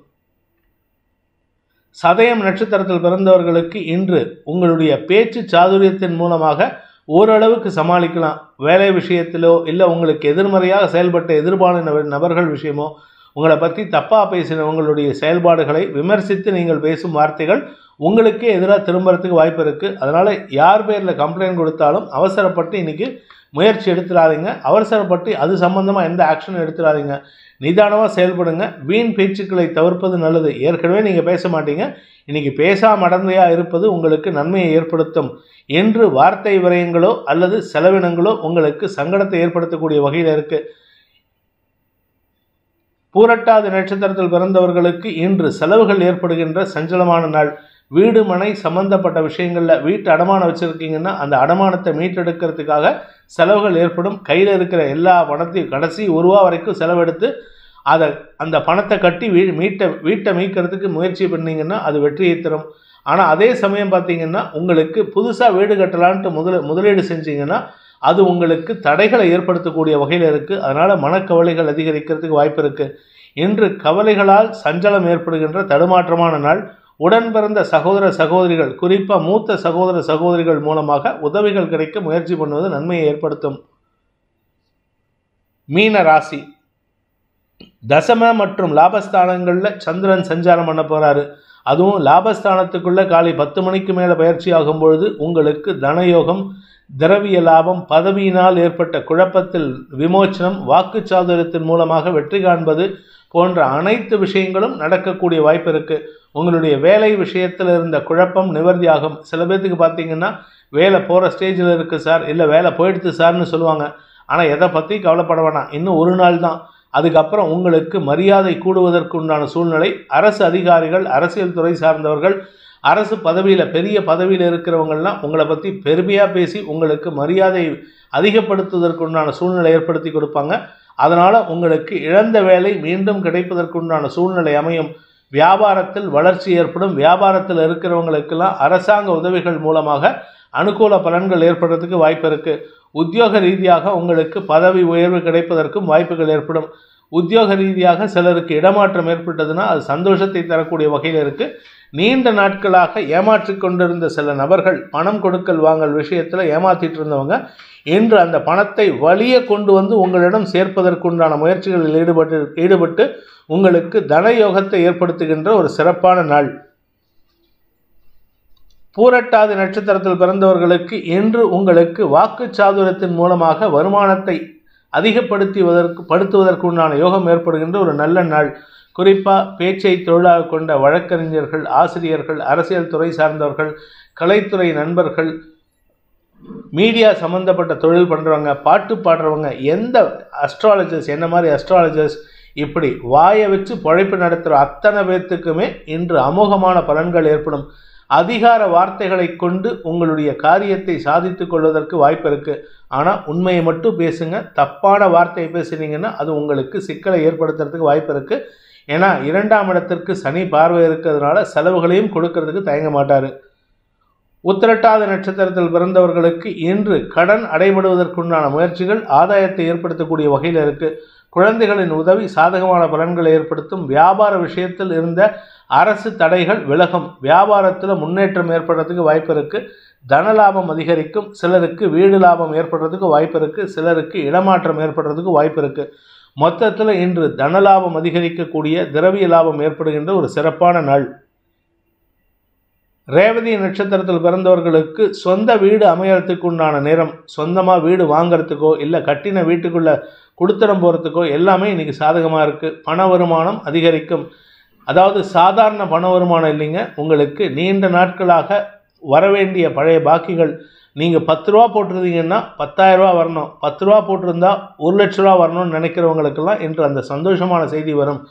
[SPEAKER 2] சதயம் நட்சத்திரத்தில் பிறந்தவர்களுக்கு இன்று உங்களுடைய பேச்சு சாதுரியத்தின் மூலமாக ஓரளவுக்கு சமாளிக்கலாம். வேலை விஷயத்திலோ இல்லை உங்களுக்கு எதிர்மறையாக செயல்பட்ட எதிர்பாலின நபர்கள் விஷயமோ உங்களை பற்றி தப்பாக பேசினவங்களுடைய செயல்பாடுகளை விமர்சித்து நீங்கள் பேசும் வார்த்தைகள் உங்களுக்கே எதிராக திரும்புறதுக்கு வாய்ப்பு இருக்குது. அதனால் யார் பேரில் கம்ப்ளைண்ட் கொடுத்தாலும் அவசரப்பட்டு இன்றைக்கி முயற்சி எடுத்துடாதீங்க. அவசரப்பட்டு அது சம்பந்தமாக எந்த ஆக்ஷனும் எடுத்துடாதீங்க. நிதானமாக செயல்படுங்க. வீண் பேச்சுக்களை தவிர்ப்பது நல்லது. ஏற்கனவே நீங்கள் பேச மாட்டீங்க, இன்றைக்கி பேசாமடந்தையாக இருப்பது உங்களுக்கு நன்மையை ஏற்படுத்தும். என்று வார்த்தை விரயங்களோ அல்லது செலவினங்களோ உங்களுக்கு சங்கடத்தை ஏற்படுத்தக்கூடிய வகையில் இருக்குது. பூரட்டாதி நட்சத்திரத்தில் பிறந்தவர்களுக்கு இன்று செலவுகள் ஏற்படுகின்ற சஞ்சலமான நாள். வீடு மனை சம்பந்தப்பட்ட விஷயங்களில் வீட்டு அடமானம் வச்சுருக்கீங்கன்னா அந்த அடமானத்தை மீட்டெடுக்கிறதுக்காக செலவுகள் ஏற்படும். கையில் இருக்கிற எல்லா பணத்தையும் கடைசி ₹1 வரைக்கும் செலவெடுத்து அந்த பணத்தை கட்டி வீட்டை மீட்கிறதுக்கு முயற்சி பண்ணிங்கன்னா அது வெற்றியை தரும். ஆனால் அதே சமயம் பார்த்தீங்கன்னா உங்களுக்கு புதுசாக வீடு கட்டலான்ட்டு முதலீடு செஞ்சீங்கன்னா அது உங்களுக்கு தடைகளை ஏற்படுத்தக்கூடிய வகையில் இருக்குது. அதனால் மனக்கவலைகள் அதிகரிக்கிறதுக்கு வாய்ப்பு இருக்குது. இன்று கவலைகளால் சஞ்சலம் ஏற்படுகின்ற தடுமாற்றமான நாள். உடன் பிறந்த சகோதர சகோதரிகள் குறிப்பாக மூத்த சகோதர சகோதரிகள் மூலமாக உதவிகள் கிடைக்க முயற்சி பண்ணுவது நன்மையை ஏற்படுத்தும். மீன ராசி. தசம மற்றும் லாபஸ்தானங்களில் சந்திரன் சஞ்சாரம் பண்ண போகிறாரு. அதுவும் லாபஸ்தானத்துக்குள்ளே காலை 10 மணிக்கு மேலே பயிற்சி ஆகும் பொழுது உங்களுக்கு தனயோகம், திரவிய லாபம், பதவியினால் ஏற்பட்ட குழப்பத்தில் விமோச்சனம், வாக்குச்சாதுரியத்தின் மூலமாக வெற்றி காண்பது போன்ற அனைத்து விஷயங்களும் நடக்கக்கூடிய வாய்ப்பு இருக்குது. உங்களுடைய வேலை விஷயத்தில் இருந்த குழப்பம் நிவர்த்தியாகும். சில பேர்த்துக்கு பார்த்தீங்கன்னா வேலை போகிற ஸ்டேஜில் இருக்குது சார், இல்லை வேலை போயிடுது சார்னு சொல்லுவாங்க. ஆனால் எதை பற்றி கவலைப்பட வேணாம், இன்னும் ஒரு நாள் தான். அதுக்கப்புறம் உங்களுக்கு மரியாதை கூடுவதற்கு உண்டான சூழ்நிலை. அரசு அதிகாரிகள், அரசியல் துறை சார்ந்தவர்கள், அரசு பதவியில் பெரிய பதவியில் இருக்கிறவங்கள்லாம் உங்களை பற்றி பெருமையாக பேசி உங்களுக்கு மரியாதை அதிகப்படுத்துவதற்குண்டான சூழ்நிலை ஏற்படுத்தி கொடுப்பாங்க. அதனால் உங்களுக்கு இழந்த வேலை மீண்டும் கிடைப்பதற்குண்டான சூழ்நிலை அமையும். வியாபாரத்தில் வளர்ச்சி ஏற்படும். வியாபாரத்தில் இருக்கிறவங்களுக்கெல்லாம் அரசாங்க உதவிகள் மூலமாக அனுகூல பலன்கள் ஏற்படுறதுக்கு வாய்ப்பு இருக்குது. உத்தியோக ரீதியாக உங்களுக்கு பதவி உயர்வு கிடைப்பதற்கும் வாய்ப்புகள் ஏற்படும். உத்தியோக ரீதியாக சிலருக்கு இடமாற்றம் ஏற்பட்டதுன்னா அது சந்தோஷத்தை தரக்கூடிய வகையில் இருக்குது. நீண்ட நாட்களாக ஏமாற்றி கொண்டிருந்த சில நபர்கள் பணம் கொடுக்கல் வாங்கல் விஷயத்தில் ஏமாற்றிட்டு இருந்தவங்க இன்று அந்த பணத்தை வழியே கொண்டு வந்து உங்களிடம் சேர்ப்பதற்குண்டான முயற்சிகளில் ஈடுபட்டு உங்களுக்கு தனயோகத்தை ஏற்படுத்துகின்ற ஒரு சிறப்பான நாள். பூரட்டாதி நட்சத்திரத்தில் பிறந்தவர்களுக்கு இன்று உங்களுக்கு வாக்குச்சாதுரியத்தின் மூலமாக வருமானத்தை அதிகப்படுத்துவதற்குண்டான யோகம் ஏற்படுகின்ற ஒரு நல்ல நாள். குறிப்பாக பேச்சை தொழிலாக கொண்ட வழக்கறிஞர்கள், ஆசிரியர்கள், அரசியல் துறை சார்ந்தவர்கள், கலைத்துறை நண்பர்கள், மீடியா சம்மந்தப்பட்ட தொழில் பண்ணுறவங்க, பாட்டு பாடுறவங்க, எந்த அஸ்ட்ராலஜர்ஸ், என்ன மாதிரி அஸ்ட்ராலஜர்ஸ், இப்படி வாயை வச்சு பொழைப்பு நடத்துகிற அத்தனை பேர்த்துக்குமே இன்று அமோகமான பலன்கள் ஏற்படும். அதிகார வார்த்தைகளை கொண்டு உங்களுடைய காரியத்தை சாதித்து கொள்வதற்கு வாய்ப்பு இருக்குது. ஆனால் உண்மையை மட்டும் பேசுங்க. தப்பான வார்த்தையை பேசுனீங்கன்னா அது உங்களுக்கு சிக்கலை ஏற்படுத்துறதுக்கு வாய்ப்பு இருக்குது. ஏன்னா 2ஆம் இடத்திற்கு சனி பார்வை இருக்கிறதுனால செலவுகளையும் கொடுக்கறதுக்கு தயங்க மாட்டார். உத்திரட்டாதி நட்சத்திரத்தில் பிறந்தவர்களுக்கு இன்று கடன் அடைபடுவதற்குண்டான முயற்சிகள் ஆதாயத்தை ஏற்படுத்தக்கூடிய வகையில் இருக்குது. குழந்தைகளின் உதவி சாதகமான பலன்களை ஏற்படுத்தும். வியாபார விஷயத்தில் இருந்த அரசு தடைகள் விலகும். வியாபாரத்தில் முன்னேற்றம் ஏற்படுறதுக்கு வாய்ப்பு இருக்குது. தன லாபம் அதிகரிக்கும். சிலருக்கு வீடு லாபம் ஏற்படுறதுக்கு வாய்ப்பு இருக்குது. சிலருக்கு இடமாற்றம் ஏற்படுறதுக்கு வாய்ப்பு இருக்குது. மொத்தத்தில் இன்று தன லாபம் அதிகரிக்கக்கூடிய, திரவிய லாபம் ஏற்படுகின்ற ஒரு சிறப்பான நாள். ரேவதி நட்சத்திரத்தில் பிறந்தவர்களுக்கு சொந்த வீடு அமையறதுக்கு உண்டான நேரம். சொந்தமாக வீடு வாங்கிறதுக்கோ இல்லை கட்டின வீட்டுக்குள்ளே கொடுத்தனம் போகிறதுக்கோ எல்லாமே இன்றைக்கி சாதகமாக இருக்குது. பண வருமானம் அதிகரிக்கும். அதாவது சாதாரண பண வருமானம் இல்லைங்க, உங்களுக்கு நீண்ட நாட்களாக வரவேண்டிய பழைய பாக்கிகள் நீங்கள் 10 ரூபா போட்டிருந்தீங்கன்னா 10,000 ரூபா வரணும், 10 ரூபா போட்டிருந்தா 1,00,000 ரூபா வரணும்னு நினைக்கிறவங்களுக்கெல்லாம் இன்று அந்த சந்தோஷமான செய்தி வரும்.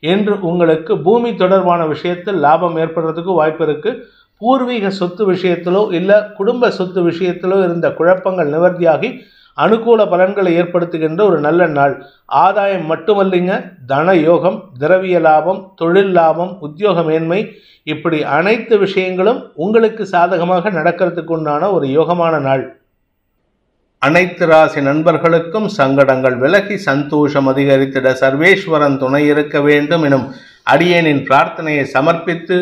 [SPEAKER 2] என்று உங்களுக்கு பூமி தொடர்பான விஷயத்தில் லாபம் ஏற்படுறதுக்கு வாய்ப்பு இருக்குது. பூர்வீக சொத்து விஷயத்திலோ இல்லை குடும்ப சொத்து விஷயத்திலோ இருந்த குழப்பங்கள் நிவர்த்தியாகி அனுகூல பலன்களை ஏற்படுத்துகின்ற ஒரு நல்ல நாள். ஆதாயம் மட்டுமல்லைங்க, தன யோகம், திரவிய லாபம், தொழில் லாபம், உத்தியோக மேன்மை, இப்படி அனைத்து விஷயங்களும் உங்களுக்கு சாதகமாக நடக்கிறதுக்கு உண்டான ஒரு யோகமான நாள். அனைத்து ராசி நண்பர்களுக்கும் சங்கடங்கள் விலகி சந்தோஷம் அதிகரித்திட சர்வேஸ்வரன் துணை இருக்க வேண்டும் எனும் அடியேனின் பிரார்த்தனையை சமர்ப்பித்து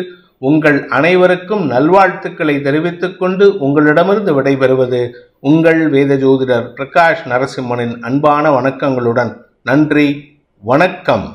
[SPEAKER 2] உங்கள் அனைவருக்கும் நல்வாழ்த்துக்களை தெரிவித்துக் கொண்டு உங்களிடமிருந்து விடைபெறுவது உங்கள் வேத ஜோதிடர் பிரகாஷ் நரசிம்மனின் அன்பான வணக்கங்களுடன். நன்றி, வணக்கம்.